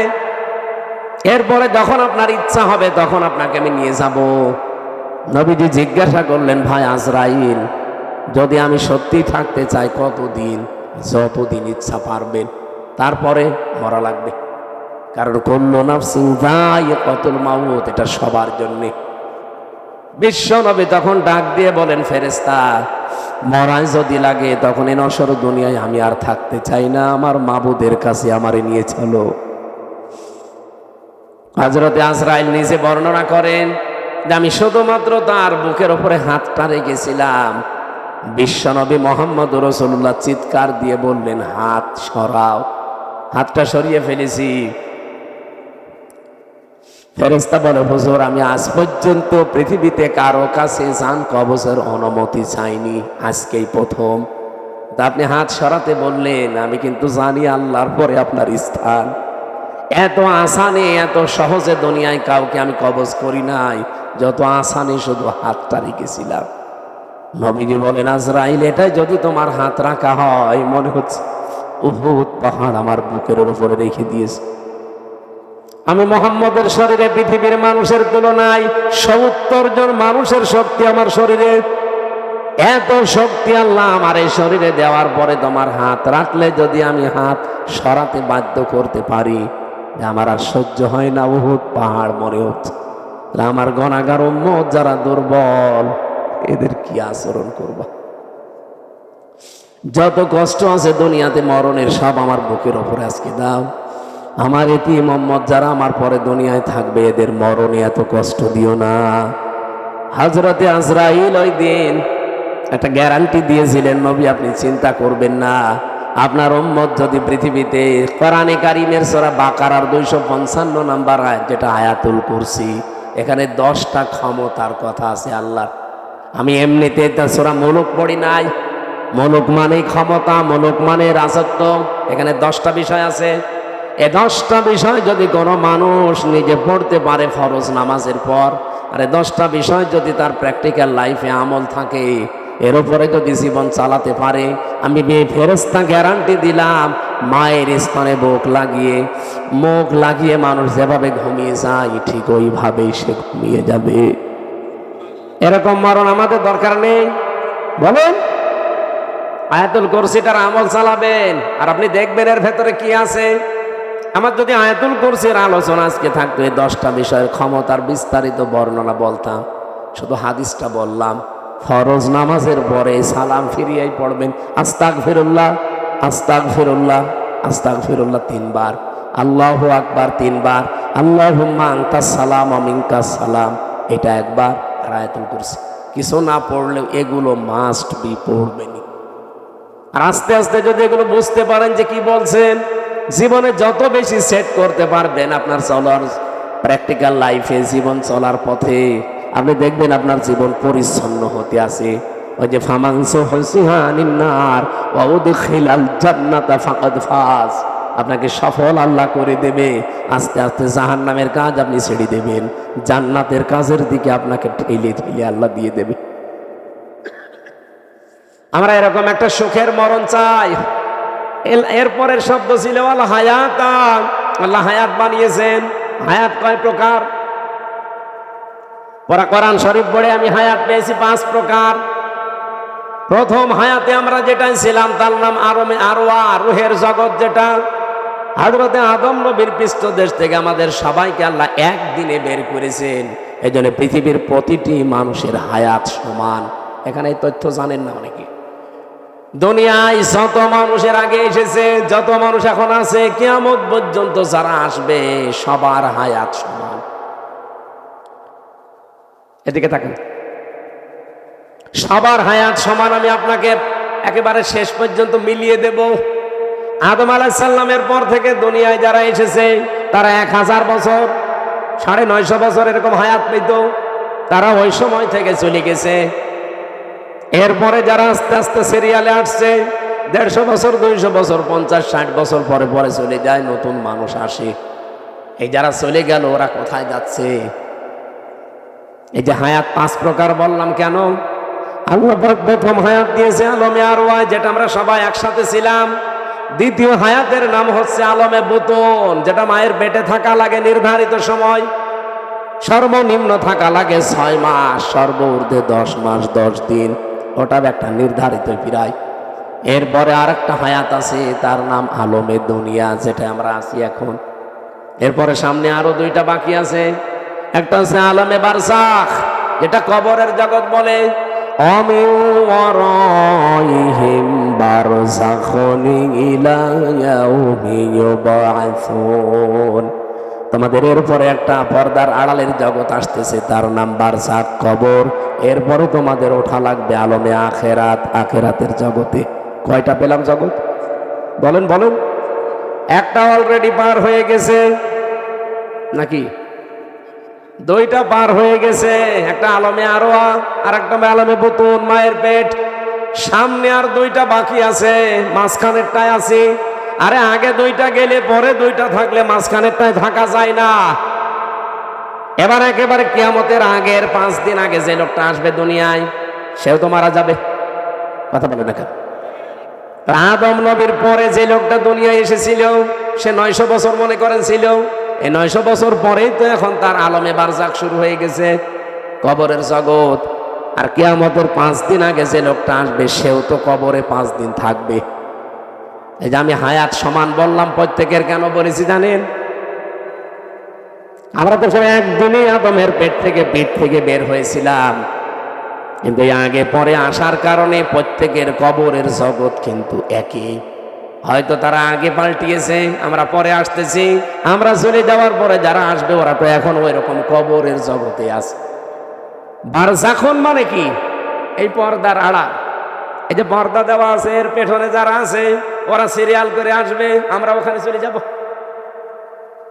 এরপরে যখন আপনার ইচ্ছা হবে তখন আপনাকে আমি নিয়ে যাব। নবীজি জিজ্ঞাসা করলেন, ভাই আজরাইল, যদি আমি সত্যি থাকতে চাই কতদিন? যতদিন ইচ্ছা পারবেন, তারপরে মরা লাগবে। কারণ কুল্লু নাফসিন যায়িকাতুল মাউত, এটা সবার জন্যে। বিশ্ব নবী তখন ডাক দিয়ে বলেন, ফেরেশতা, মরায় যদি লাগে তখন এই নশ্বর দুনিয়ায় আমি আর থাকতে চাই না, আমার মাবুদের কাছে আমারে নিয়ে চলো। হযরতে আজরাইল নিজে বর্ণনা করেন যে আমি শুধুমাত্র তার বুকের ওপরে হাতটা রেখেছিলাম, বিশ্বনবী মুহাম্মদ রাসূলুল্লাহ চিৎকার দিয়ে বললেন, হাত সরাও। হাতটা সরিয়ে ফেলেছি। ফেরেশতা বলে, হুজুর, আমি আজ পর্যন্ত পৃথিবীতে কারো কাছে জান কবজের অনুমতি চাইনি, আজকেই প্রথম। তা আপনি হাত সরাতে বললেন, আমি কিন্তু জানি আল্লাহর পরে আপনার স্থান। এত আসানে এত সহজে দুনিয়ায় কাউকে আমি কবজ করি নাই, যত আসানে শুধু হাতটা রেখেছিলাম। নবীজি বলেন, আজরাইল, এটাই যদি তোমার হাত রাখা হয়, মনে হচ্ছে উহুদ পাহাড় আমার বুকের উপরে রেখে দিয়েছে। আমি মুহাম্মদের শরীরে পৃথিবীর মানুষের তুলনায় ৭০ জন মানুষের শক্তি আমার শরীরে। এত শক্তি আল্লাহ আমার এই শরীরে দেওয়ার পরে তোমার হাত রাখলে যদি আমি হাত সরাতে বাধ্য করতে পারি, যে আমার আর সহ্য হয় না, উহুদ পাহাড় মনে হচ্ছে। আমার গুনাহগার উম্মত যারা দুর্বল, এদের কি আচরণ করবা? যত কষ্ট আছে দুনিয়াতে মরণের, সব আমার বুকের ওপরে আজকে দাও। আমার এতিম উম্মত যারা আমার পরে দুনিয়ায় থাকবে, এদের মরণে এত কষ্ট দিও না। হযরতে আজরাইল ওই দিন একটা গ্যারান্টি দিয়েছিলেন, নবী আপনি চিন্তা করবেন না, আপনার উম্মত যদি পৃথিবীতে কোরআনে কারীমের সূরা বাকারার 255 নাম্বার আয়াত, যেটা আয়াতুল কুরসি, এখানে 10টা ক্ষমতার কথা আছে আল্লাহর। আমি এমনিতে সূরা মুলুক পড়ি নাই। মুলুক মানে ক্ষমতা, মুলুক মানে রাজত্ব। এখানে 10টা বিষয় আছে। এই 10টা বিষয় যদি কোনো মানুষ নিজে পড়তে পারে ফরজ নামাজের পর, আর এই 10টা বিষয় যদি তার প্র্যাকটিক্যাল লাইফে আমল থাকে, এর উপরে যদি জীবন চালাতে পারে, আমি ফেরেশতা গ্যারান্টি দিলাম, মায়ের স্তনে মুখ লাগিয়ে মানুষ যেভাবে ঘুমিয়ে যায়, ঠিক ওইভাবেই সে ঘুমিয়ে যাবে। এরকম মরণ আমাদের দরকার নেই। বলেন, আয়াতুল কুরসিটার আমল চালাবেন, আর আপনি দেখবেন এর ভেতরে কি আছে। আমার যদি আয়াতুল কুরসির আলোচনা আজকে থাকতো, এই 10টা বিষয়ের ক্ষমতার বিস্তারিত বর্ণনা বলতাম। শুধু হাদিসটা বললাম, ফরজ নামাজের পরে সালাম ফিরিয়েই পড়বেন, আস্তাগফিরুল্লাহ, আস্তাগফিরুল্লাহ, আস্তাগফিরুল্লাহ 3 বার, আল্লাহু আকবার 3 বার, আল্লাহুম্মা আনতাস সালাম ওয়া মিনকাস সালাম, এটা একবার। আর আয়াতুল কুরসি কিছু না পড়লেও এগুলো মাস্ট বি পড়বেনই। আর আস্তে আস্তে যদি এগুলো বুঝতে পারেন যে কি বলছেন, জীবনে যত বেশি সেট করতে পারবেন আপনার চলার প্র্যাকটিক্যাল লাইফে, জীবন চলার পথে, আপনি দেখবেন আপনার জীবন পরিচ্ছন্ন হতে আছে। ওই যে ফামানসু হুসিহানিন নার ওয়া উদখিলাল জান্নাতা ফাকাদ ফাজ, আপনাকে সফল আল্লাহ করে দেবে। আস্তে আস্তে জাহান্নামের কাজ আপনি ছেড়ে দেবেন, জান্নাতের কাজের দিকে আপনাকে ঠেলে ঠেলে আল্লাহ দিয়ে দেবে। আমরা এরকম একটা সুখের মরণ চাই। এরপরের শব্দ ছিল আল হায়াতা, আল্লাহ হায়াত বানিয়েছেন। হায়াত কয় প্রকার? কোরআন শরীফ পড়ে আমি হায়াত পেয়েছি 5 প্রকার। প্রথম হায়াতে আমরা যেটা ছিলাম তার নাম আরওয়া, রুহের জগৎ, যেটা হযরতে আদম নবীর পৃষ্ঠদেশ থেকে আমাদের সবাইকে আল্লাহ একদিনে বের করেছেন। এই জন্য পৃথিবীর প্রতিটি মানুষের হায়াত সমান। এখানে এই তথ্য জানেন না অনেকে। দুনিয়ায় যত মানুষের আগে এসেছে, যত মানুষ এখন আছে, কিয়ামত পর্যন্ত যারা আসবে, সবার হায়াত সমান। এদিকে তাকান, সবার হায়াত সমান। আমি আপনাকে একেবারে শেষ পর্যন্ত মিলিয়ে দেব। আদম আলাইহিস সালামের পর থেকে দুনিয়ায় যারা এসেছে, তারা 1000 বছর, 950 বছর এরকম হায়াত পেত। তারা ওই সময় থেকে চলে গেছে। এরপরে যারা আস্তে আস্তে সিরিয়ালে আসছে, 150 বছর, 200 বছর, 50, 60 বছর পরে পরে চলে যায়, নতুন মানুষ আসে। এই যারা চলে গেল, ওরা কোথায় যাচ্ছে? এই যে হায়াত 5 প্রকার বললাম কেন? আল্লাহ পাক প্রথম হায়াত দিয়েছে আলমে আরওয়াহ, যেটা আমরা সবাই একসাথে ছিলাম। দ্বিতীয় হায়াতের নাম হচ্ছে আলমে বুতুন, যেটা মায়ের পেটে থাকা লাগে নির্ধারিত সময়, সর্বনিম্ন থাকা লাগে 6 মাস, সর্বঊর্ধ্বে 10 মাস 10 দিন, ওটা একটা নির্ধারিত পিরায়। এরপরে আরেকটা হায়াত আছে, তার নাম আলমে দুনিয়া, যেটা আমরা আছি এখন। এরপরে সামনে আরো 2টা বাকি আছে। একটা হচ্ছে আলমে বারজাখ, যেটা কবরের জগৎ বলে। অমিন ওয়ারাইহিম বারজাখুন ইলা ইয়াউমি ইউবআসুন। তোমাদের এরপরে একটা পর্দার আড়ালের জগৎ আসতেছে, তার নাম বারজাখ, কবর। এরপরে তোমাদের ওঠা লাগবে আলমে আখেরাত, আখেরাতের জগতে। কয়টা পেলাম জগৎ? বলেন বলেন। একটা অলরেডি পার হয়ে গেছে নাকি? 2টা পার হয়ে গেছে, একটা আলমে আরওয়াহ আর একটা আলমে বুতুন, মায়ের পেট। সামনে আর 2টা বাকি আছে, মাঝখানেরটায় আছে। আরে আগে 2টা গেলে পরে 2টা থাকলে মাঝখানেরটায় থাকা যায় না। এবার একেবারে কিয়ামতের আগের 5 দিন আগে যে লোকটা আসবে দুনিয়ায়, সেও তো মারা যাবে। কথা বলে না কেন? আদম নবীর পরে যে লোকটা দুনিয়ায় এসেছিল, সে 900 বছর মনে করেন ছিল। এই 900 বছর পরেই তো এখন তার আলমে বারজাখ শুরু হয়ে গেছে, কবরের জগৎ। আর কিয়ামতের 5 দিন আগে যে লোকটা আসবে, সেও তো কবরে 5 দিন থাকবে। এই যে আমি হায়াত সমান বললাম প্রত্যেকের, কেন বলেছি জানেন? আমরা তো সব একদিনই আদমের পিঠ থেকে বের হয়েছিলাম, কিন্তু এই আগে পরে আসার কারণে প্রত্যেকের কবরের জগৎ কিন্তু একই। হয়তো তারা আগে পাল্টিয়েছে, আমরা পরে আসতেছি। আমরা চলে যাওয়ার পরে যারা আসবে, ওরা তো এখন ওই রকম কবরের জগতে আছে। বারজাখুন মানে কি? এই পর্দার আড়াল। এই যে পর্দা দেওয়া আছে, এর পেছনে যারা আছে, ওরা সিরিয়াল করে আসবে, আমরা ওখানে চলে যাব।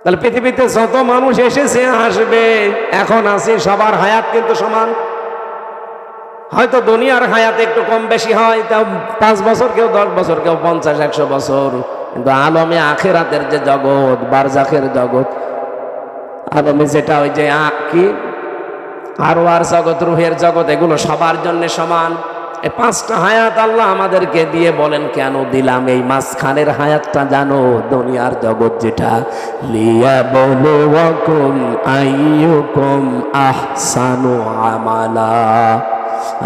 তাহলে পৃথিবীতে যত মানুষ এসেছে আসবে, এখন আছে, সবার হায়াত কিন্তু সমান। হয়তো দুনিয়ার হায়াত একটু কম বেশি হয়, তাও 5 বছর, কেউ 10 বছর, কেউ 50-100 বছর। কিন্তু আলমে আখেরাতের যে জগৎ, বারজাখের জগৎ, আলমে যেটা ওই যে কি আরওয়ার জগৎ, রুহের জগৎ, এগুলো সবার জন্য সমান। এই 5টা হায়াত আল্লাহ আমাদেরকে দিয়ে বলেন কেন দিলাম? এই মাঝখানের হায়াতটা জানো, দুনিয়ার জগৎ যেটা, লিয়াবলুয়াকুম আইয়ুকুম আহসানু আমালা।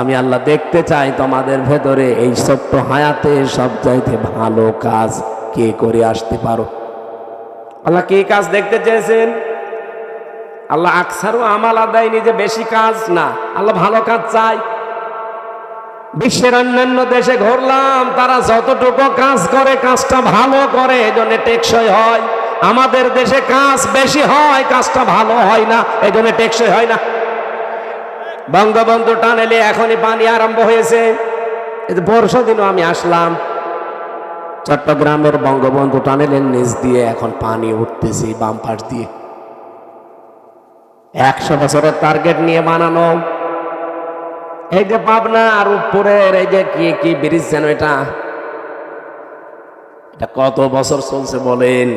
আমি আল্লাহ দেখতে চাই তোমাদের ভেতরে এই ছোট্ট হায়াতে সবচাইতে ভালো কাজ কে করে আসতে পারো। আল্লাহ কি কাজ দেখতে চেয়েছেন? আল্লাহ আকসারু আমালা দেয়নি যে বেশি কাজ, না, আল্লাহ ভালো কাজ চাই। বিশ্বের অন্যান্য দেশে ঘুরলাম, তারা যতটুকু কাজ করে কাজটা ভালো করে, এজন্য টেকসই হয়। আমাদের দেশে কাজ বেশি হয়, কাজটা ভালো হয় না, এজন্য টেকসই হয় না। বঙ্গবন্ধু টানেলে এখনই পানি আরম্ভ হয়েছে। বর্ষা দিনও আমি আসলাম, চট্টগ্রামের বঙ্গবন্ধু টানেলের নিচ দিয়ে এখন পানি উঠতেছে বাম পাশ দিয়ে। 100 বছরের টার্গেট নিয়ে বানানো। এই যে পাবনা আর উপরের এই যে কি ব্রিজ যেন, এটা কত বছর চলছে বলেন?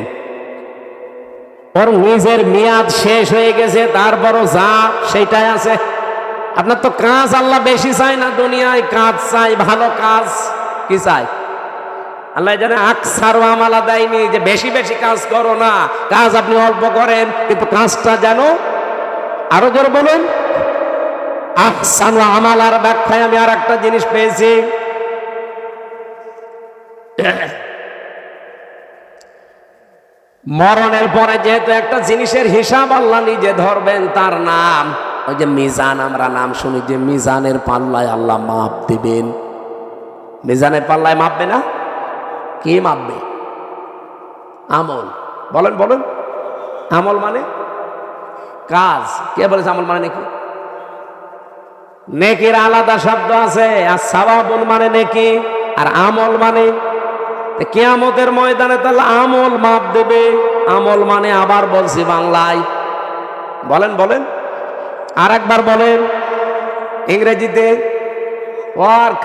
ওর নিজের মেয়াদ শেষ হয়ে গেছে, তারপরও যা সেইটাই আছে। আপনার তো কাজ আল্লাহ বেশি চাই না, দুনিয়ায় কাজ চাই, ভালো কাজ। কি চাই আল্লাহ? জানে আকসারু আমালা দেয়নি যে বেশি বেশি কাজ করো না, কাজ আপনি অল্প করেন, কিন্তু কাজটা যেন আরো জোর বলুন। আহসানু আমালার ব্যাখ্যায় আমি আর একটা জিনিস পেয়েছি। মরণের পরে যেহেতু একটা জিনিসের হিসাব আল্লাহ নিজে ধরবেন, তার নাম ওই যে মিজান। আমরা নাম শুনি যে মিজানের পাল্লায় আল্লাহ মাপ দিবেন। মিজানের পাল্লায় মাপবে না? কে মাপবে? আমল। বলেন বলেন। আমল মানে কাজ। কে বলেছে আমল মানে নাকি? নেকির আলাদা শব্দ আছে, আর সাওয়াবুন মানে নেকি, আর আমল মানে। কিয়ামতের ময়দানে তাহলে আমল মাপ দেবে। আমল মানে আবার বলছি বাংলায়, বলেন বলেন, আর একবার বলেন ইংরেজিতে, ওয়ার্ক।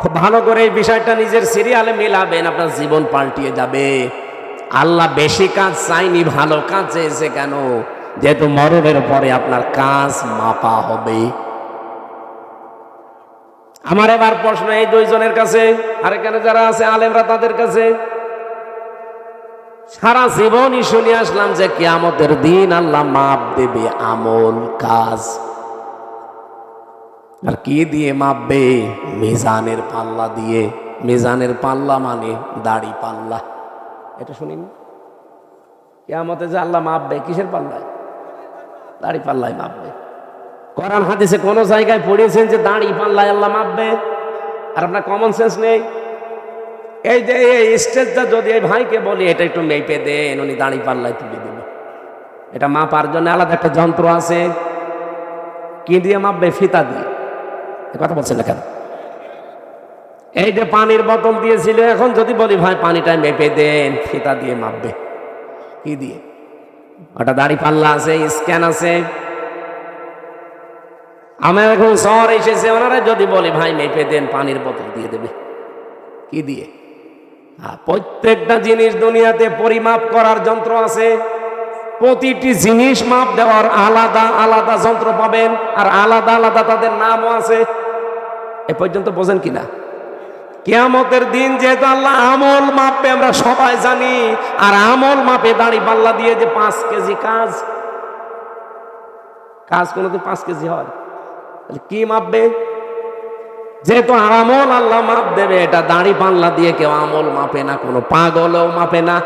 খুব ভালো করে এই বিষয়টা নিজের সিরিয়ালে মিলাবেন, আপনার জীবন পাল্টিয়ে যাবে। আল্লাহ বেশি কাজ চাইনি, ভালো কাজ চেয়েছে। কেন? যেহেতু মরণের পরে আপনার কাজ মাপা হবে। আমার এবার প্রশ্ন এই দুইজনের কাছে, আর এখানে যারা আছে আলেমরা তাদের কাছে, সারা জীবনই শুনে আসলাম যে কিয়ামতের দিন আল্লাহ মাপ দেবে আমল কাজ। আর কি দিয়ে মাপবে? মিজানের পাল্লা দিয়ে। মিজানের পাল্লা মানে দাড়ি পাল্লা। এটা শুনিনি? কিয়ামতে যে আল্লাহ মাপবে কিসের পাল্লায়? দাড়ি পাল্লায় মাপবে। কোরআন হাদিসে কোন জায়গায় পড়িয়েছেন যে দাড়ি পাল্লায় আল্লাহ মাপবে? আর আপনার কমন সেন্স নেই? এই যে এই স্টেজটা যদি এই ভাইকে বলি এটা একটু মেপে দেন, উনি দাড়ি পাল্লায় তুলে দেবে। এটা মাপার জন্য আলাদা একটা যন্ত্র আছে। কি দিয়ে মাপবে? ফিতা দিয়ে। কথা বলছেন না কেন? এই যে পানির বোতল দিয়েছিল, এখন যদি বলি ভাই পানিটা মেপে দেন, ফিতা দিয়ে মাপবে। কি দিয়ে? ওটা দাড়ি পাল্লা আছে, স্ক্যান আছে। আমার এখন শহর এসেছে, ওনারা যদি বলি ভাই মেপে দেন, পানির বোতল দিয়ে দেবে। কি দিয়ে? প্রত্যেকটা জিনিস দুনিয়াতে পরিমাপ করার যন্ত্র আছে। প্রতিটি জিনিস মাপ দেওয়ার আলাদা আলাদা যন্ত্র পাবেন, আর আলাদা আলাদা তাদের নামও আছে। এ পর্যন্ত বোঝেন কিনা? কিয়ামতের দিন যেহেতু আল্লাহ আমল মাপবে আমরা সবাই জানি, আর আমল মাপে দাড়ি পাল্লা দিয়ে যে 5 কেজি কাজ কোনোদিন 5 কেজি হয়? কি মাপবে? যেহেতু আমল আল্লাহ মাপ দেবে, এটা দাড়ি পাল্লা দিয়ে কেউ আমল মাপে না, কোনো পাগলও মাপে না।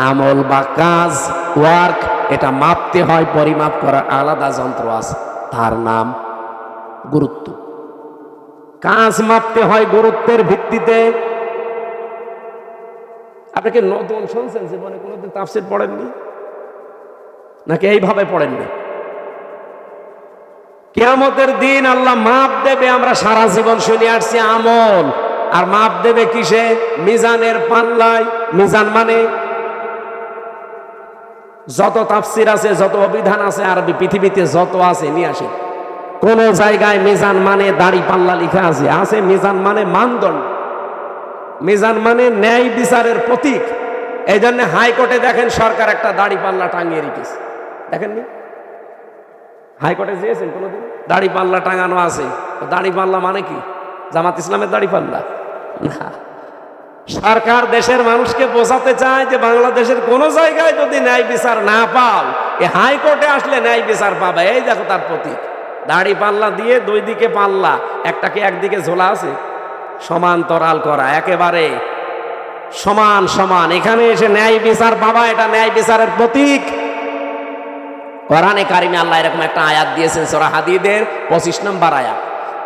আমল বা কাজ, ওয়ার্ক, এটা মাপতে হয়, পরিমাপ করার আলাদা যন্ত্র আছে, তার নাম গুরুত্ব। কাজ মাপতে হয় গুরুত্বের ভিত্তিতে। আপনাকে নতুন শুনছেন জীবনে? কোনোদিন তাফসীর পড়েননি নাকি এইভাবে পড়েননি? কিয়ামতের দিন আল্লাহ মাপ দেবে, আমরা সারা জীবন শুনে আসছি আমল, আর মাপ দেবে কিসে? মিজানের পাল্লায়। মিজান মানে যত তাফসীর আছে, যত অভিধান আছে আরবি পৃথিবীতে যত আছে নিয়ে আসে, কোন জায়গায় মিজান মানে দাড়ি পাল্লা লিখা আছে? আছে। মিজান মানে মানদণ্ড, মিজান মানে ন্যায় বিচারের প্রতীক। এই জন্য হাইকোর্টে দেখেন সরকার একটা দাড়ি পাল্লা টাঙিয়ে রেখেছে, দেখেননি? হাইকোর্টে গিয়েছেন কোনোদিন? দাড়ি পাল্লা টাঙানো আছে। দাড়ি পাল্লা মানে কি? জামাত ইসলামের দাড়ি পাল্লা না। সরকার দেশের মানুষকে বোঝাতে চায় যে বাংলাদেশের কোন জায়গায় যদি ন্যায় বিচার না পাও, এই হাইকোর্টে আসলে ন্যায় বিচার পাবে। এই দেখো তার প্রতীক, দাড়ি পাল্লা দিয়ে দুই দিকে পাল্লা, একটাকে একদিকে ঝোলা আছে, সমান্তরাল করা, একেবারে সমান সমান। এখানে এসে ন্যায় বিচার পাবা, এটা ন্যায় বিচারের প্রতীক। কোরআনে কারিমে আল্লাহ এরকম একটা আয়াত দিয়েছেন সূরা হাদীদের 25 নম্বর আয়াত,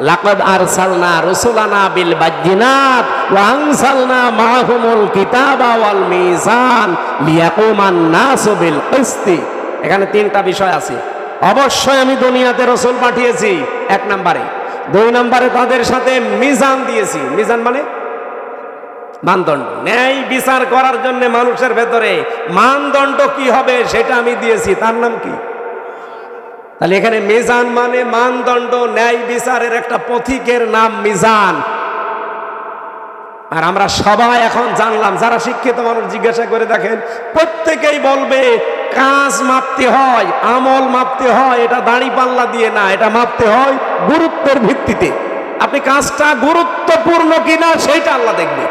লাকাদ আরসালনা রাসূলানা বিল বায়্যিনাত ওয়া আনসালনা মাআহুমুল কিতাবা ওয়াল মিজান লিয়াকুমান নাসু বিল কিসতি। এখানে 3টা বিষয় আছে। অবশ্যই আমি দুনিয়াতে রাসূল পাঠিয়েছি, 1 নম্বরে। 2 নম্বরে তাদের সাথে মিজান দিয়েছি। মিজান মানে মানদণ্ড, ন্যায় বিচার করার জন্য মানুষের ভেতরে মানদণ্ড কি হবে সেটা আমি দিয়েছি, তার নাম কি? তাহলে এখানে মিজান মানে মানদণ্ড, ন্যায় বিচারের একটা পথিকের নাম মিজান। আর আমরা সবাই এখন জানলাম, যারা শিক্ষিত মানুষ জিজ্ঞাসা করে দেখেন, প্রত্যেকেই বলবে কাজ মাপতে হয়, আমল মাপতে হয়, এটা দাড়ি পাল্লা দিয়ে না, এটা মাপতে হয় গুরুত্বের ভিত্তিতে। আপনি কাজটা গুরুত্বপূর্ণ কিনা সেইটা আল্লাহ দেখবে।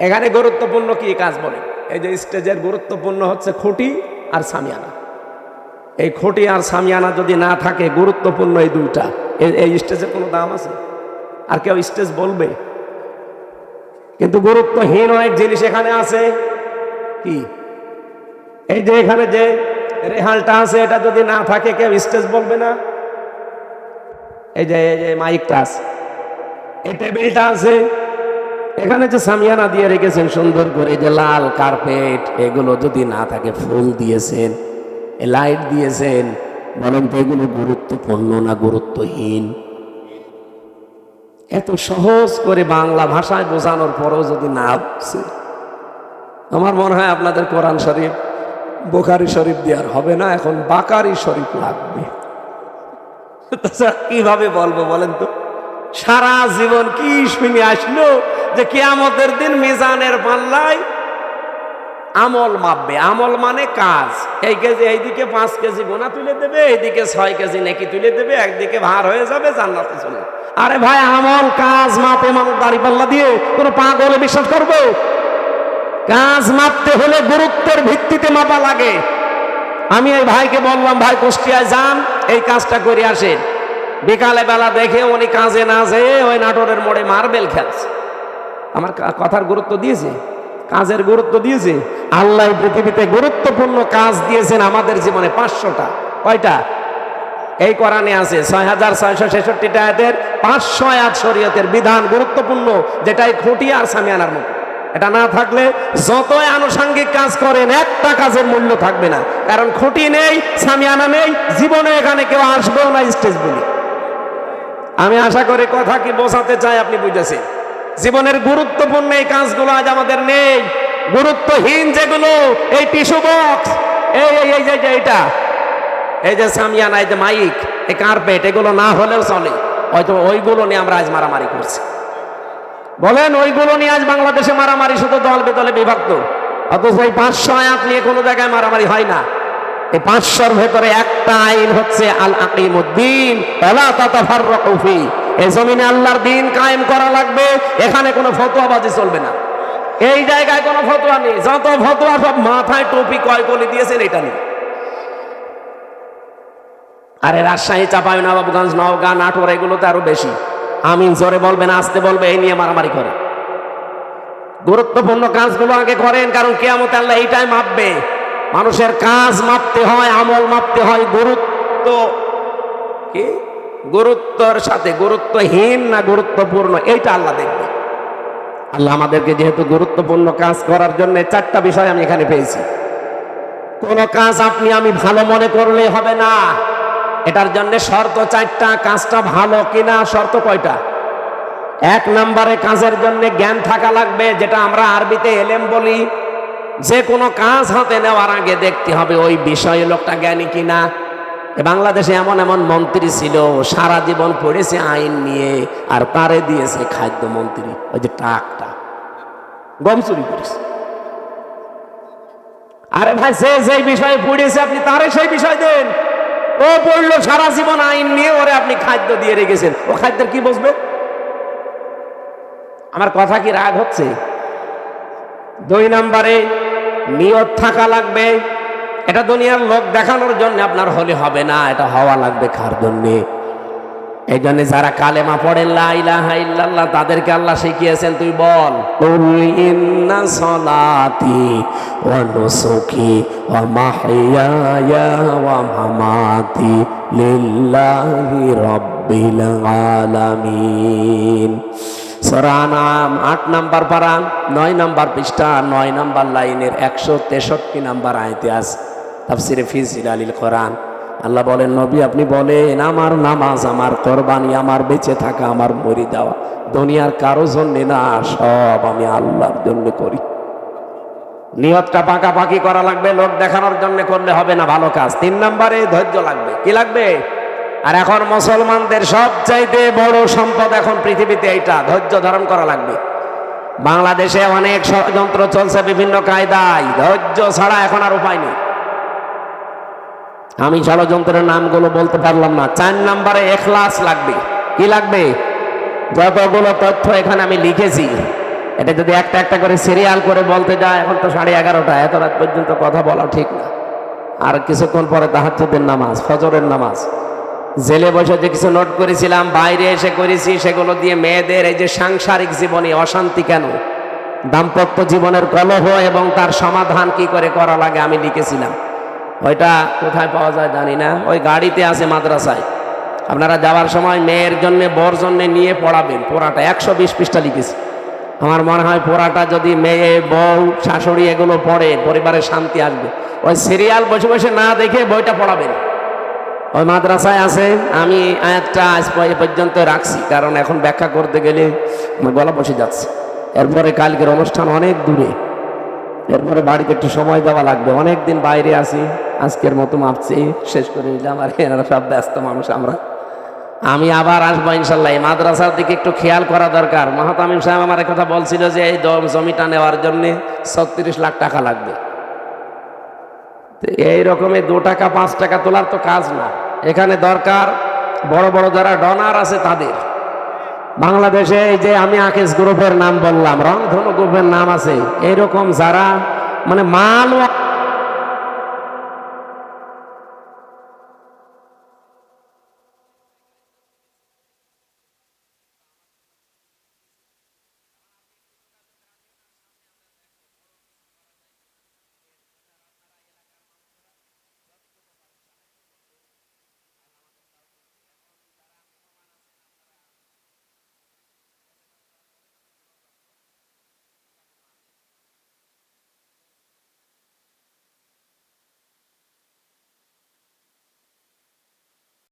এখানে গুরুত্বপূর্ণ কি কাজ বলে? এই যে স্টেজের গুরুত্বপূর্ণ হচ্ছে খুঁটি আর সামিয়ানা। এই খুঁটি আর সামিয়ানা যদি না থাকে, গুরুত্বপূর্ণ এই দুইটা, এই স্টেজের কোনো দাম আছে? আর কেউ স্টেজ বলবে? কিন্তু গুরুত্বহীন অনেক জিনিস এখানে আছে। কি? এই যে এখানে যে রেহালটা আছে, এটা যদি না থাকে কেউ স্টেজ বলবে না। এই যে মাইকটা আছে, এই টেবিলটা আছে, এখানে যে সামিয়ানা দিয়ে রেখেছেন সুন্দর করে, যে লাল কার্পেট, এগুলো যদি না থাকে, ফুল দিয়েছেন, লাইট দিয়েছেন, বলেন তো এগুলো গুরুত্বপূর্ণ না গুরুত্বহীন? এত সহজ করে বাংলা ভাষায় বোঝানোর পরেও যদি না বুঝছে, আমার মনে হয় আপনাদের কোরআন শরীফ, বুখারী শরীফ দিয়ে আর হবে না, এখন বাকারি শরীফ লাগবে। কিভাবে বলবো বলেন তো? সারা জীবন কি শুনে আসলো যে কিয়ামতের দিন মিজানের পাল্লায় আমল মাপবে। আমল মানে কাজ। এই কেজি এইদিকে 5 কেজি গোনা তুলে দেবে, এইদিকে 6 কেজি নেকি তুলে দেবে, একদিকে ভার হয়ে যাবে, জান্নাতে চলে। আরে ভাই, আমল কাজ মাপে মানুষ দাঁড়িপাল্লা দিয়ে? কোনো পাগলে বিশ্বাস করবো? কাজ মাপতে হলে গুরুত্বের ভিত্তিতে মাপা লাগে। আমি এই ভাইকে বললাম, ভাই কুষ্টিয়ায় যান, এই কাজটা করে আসেন। বিকালে বেলা দেখে উনি কাজে না যেয়ে ওই নাটোরের মোড়ে মার্বেল খেলছে। আমার কথার গুরুত্ব দিয়েছে? কাজের গুরুত্ব দিয়েছে? আল্লাহ পৃথিবীতে গুরুত্বপূর্ণ কাজ দিয়েছেন আমাদের জীবনে 500টা। কয়টা? এই কোরআনে আছে 6666টা আয়াতের 500 আয়াত শরীয়তের বিধান গুরুত্বপূর্ণ, যেটাই খুঁটি আর সামিয়ানার মতো। এটা না থাকলে যতই আনুষঙ্গিক কাজ করেন, একটা কাজের মূল্য থাকবে না। কারণ খুঁটি নেই, সামিয়ানা নেই, জীবনে এখানে কেউ আসবেও না স্টেজ বলি। আমি আশা করি কথা কি বোঝাতে চাই আপনি বুঝেছেন। জীবনের গুরুত্বপূর্ণ এই কাজগুলো আজ আমাদের নেই। গুরুত্বহীন যেগুলো, এই টিস্যু বক্স, এই যে এইটা, এই যে সামিয়ানা, এই যে মাইক, এই কার্পেট, এগুলো না হলেও চলে। হয়তো ওইগুলো নিয়ে আমরা আজ মারামারি করছি। বলেন, ওইগুলো নিয়ে আজ বাংলাদেশে মারামারি, শুধু দল বেদলে বিভক্ত। অথচ এই 500 আয়াত নিয়ে কোনো জায়গায় মারামারি হয় না। এই 500র ভেতরে একটা আইন হচ্ছে আল আকিমুদ্দিন ওয়ালা তাতাফাররাকু ফি। এই জমিনে আল্লাহর দ্বীন কায়েম করা লাগবে। এখানে কোনো ফতোয়াবাজি চলবে না। এই জায়গায় কোনো ফতোয়া নেই। যত ফতোয়া সব মাথায় টুপি কয়কলি দিয়েছেন এটা নিয়ে। আরে রাজশাহী, চাঁপাইনবাবগঞ্জ, নওগাঁ, নাটোর, এগুলোতে আরো বেশি। আমিন জোরে বলবেন, আসতে বলবে, এই নিয়ে মারামারি করে। গুরুত্বপূর্ণ কাজগুলো আগে করেন, কারণ কিয়ামতে আল্লাহ এইটাই মাপবে। মানুষের কাজ মাপতে হয়, আমল মাপতে হয় গুরুত্ব কি, গুরুত্বর সাথে। গুরুত্বহীন না গুরুত্বপূর্ণ, এইটা আল্লাহ দেখবে। আল্লাহ আমাদেরকে যেহেতু গুরুত্বপূর্ণ কাজ করার জন্য 4টা বিষয় আমি এখানে পেয়েছি। কোন কাজ আপনি আমি ভালো মনে করলে হবে না। এটার জন্য শর্ত 4টা। কাজটা ভালো কিনা শর্ত কয়টা? 1 নম্বরে কাজের জন্য জ্ঞান থাকা লাগবে, যেটা আমরা আরবিতে এলেম বলি। যে কোনো কাজ হাতে নেওয়ার আগে দেখতে হবে ওই বিষয়ে লোকটা জ্ঞানী কিনা। বাংলাদেশে এমন এমন মন্ত্রী ছিল, সারা জীবন পড়েছে আইন নিয়ে, আর তারে দিয়েছে খাদ্যমন্ত্রী। ওই যে টাকটা গম চুরি করেছে। আরে ভাই, যে বিষয়ে পড়েছে আপনি তারে সেই বিষয় দেন। ও পড়লো সারা জীবন আইন নিয়ে, ওরে আপনি খাদ্য দিয়ে রেখেছেন, ও খাদ্যের কি বুঝবে? আমার কথা কি রাগ হচ্ছে? 2 নম্বরে নিয়ত থাকা লাগবে। এটা দুনিয়ার লোক দেখানোর জন্য আপনার হলে হবে না, এটা হওয়া লাগবে কার জন্যে? এই জন্য যারা কালেমা পড়েন লা ইলাহা ইল্লাল্লাহ, তাদেরকে আল্লাহ শিখিয়েছেন, তুই বল কুল ইন্না সলাতি ওয়া নুসুকি ওয়া মাহইয়ায়া ওয়া মামাতি লিল্লাহি রাব্বিল আলামিন। সূরা আনআম 8 নম্বর পারা 9 নম্বর পৃষ্ঠা 9 নম্বর লাইনের 163 নম্বর আয়াতে আছে তাফসিরে ফি জিলালিল কোরআন। আল্লাহ বলেন, নবী আপনি বলেন, আমার নামাজ, আমার কোরবানি, আমার বেঁচে থাকা, আমার মরে যাওয়া দুনিয়ার কারো জন্য না, সব আমি আল্লাহর জন্য করি। নিয়তটা পাকাপাকি করা লাগবে। লোক দেখানোর জন্য করলে হবে না ভালো কাজ। 3 নম্বরে ধৈর্য লাগবে। কি লাগবে? আর এখন মুসলমানদের সবচাইতে বড় সম্পদ এখন পৃথিবীতে এইটা, ধৈর্য ধারণ করা লাগবে। বাংলাদেশে অনেক ষড়যন্ত্র চলছে বিভিন্ন কায়দায়, ধৈর্য ছাড়া এখন আর উপায় নেই। আমি ষড়যন্ত্রের নামগুলো বলতে পারলাম না। 4 নম্বরে ইখলাস লাগবে। কি লাগবে? যতগুলো তথ্য এখানে আমি লিখেছি, এটা যদি একটা একটা করে সিরিয়াল করে বলতে যায়, এখন তো 11:30, এত রাত পর্যন্ত কথা বলা ঠিক না। আর কিছুক্ষণ পরে তাহাজ্জুদের নামাজ, ফজরের নামাজ। জেলে বসে যে কিছু নোট করেছিলাম, বাইরে এসে করেছি, সেগুলো দিয়ে মেয়েদের এই যে সাংসারিক জীবনে অশান্তি কেন, দাম্পত্য জীবনের কলহ এবং তার সমাধান কি করে করা লাগে আমি লিখেছিলাম। ওইটা কোথায় পাওয়া যায় জানি না, ওই গাড়িতে আছে মাদ্রাসায়। আপনারা যাওয়ার সময় মেয়ের জন্য, বর জন্য নিয়ে পড়াবেন। পড়াটা 120 পৃষ্ঠা লিখেছি। আমার মনে হয় পড়াটা যদি মেয়ে, বউ, শাশুড়ি এগুলো পড়ে, পরিবারের শান্তি আসবে। ওই সিরিয়াল বসে বসে না দেখে বইটা পড়াবেন। ওই মাদ্রাসায় আছে। আমি আয়াতটা আজ পর্যন্ত রাখছি, কারণ এখন ব্যাখ্যা করতে গেলে গলা বসে যাচ্ছে। এরপরে কালকের অনুষ্ঠান অনেক দূরে, এরপরে বাড়িতে একটু সময় দেওয়া লাগবে। অনেক দিন বাইরে আছি, আজকের মতো মাপছি, শেষ করে নিলাম। আর এনারা সব ব্যস্ত মানুষ, আমি আবার আসবো ইনশাল্লাহ। এই মাদ্রাসার দিকে একটু খেয়াল করা দরকার। মাহতামিম সাহেব আমার কথা বলছিল যে এই জমিটা নেওয়ার জন্য 36 লাখ টাকা লাগবে। তো এই রকমের 2 টাকা 5 টাকা তোলার তো কাজ না। এখানে দরকার বড় বড় যারা ডনার আছে তাদের। বাংলাদেশে এই যে আমি আকিস গ্রুপের নাম বললাম, রংধনু গ্রুপের নাম আছে, এইরকম যারা মানে মাল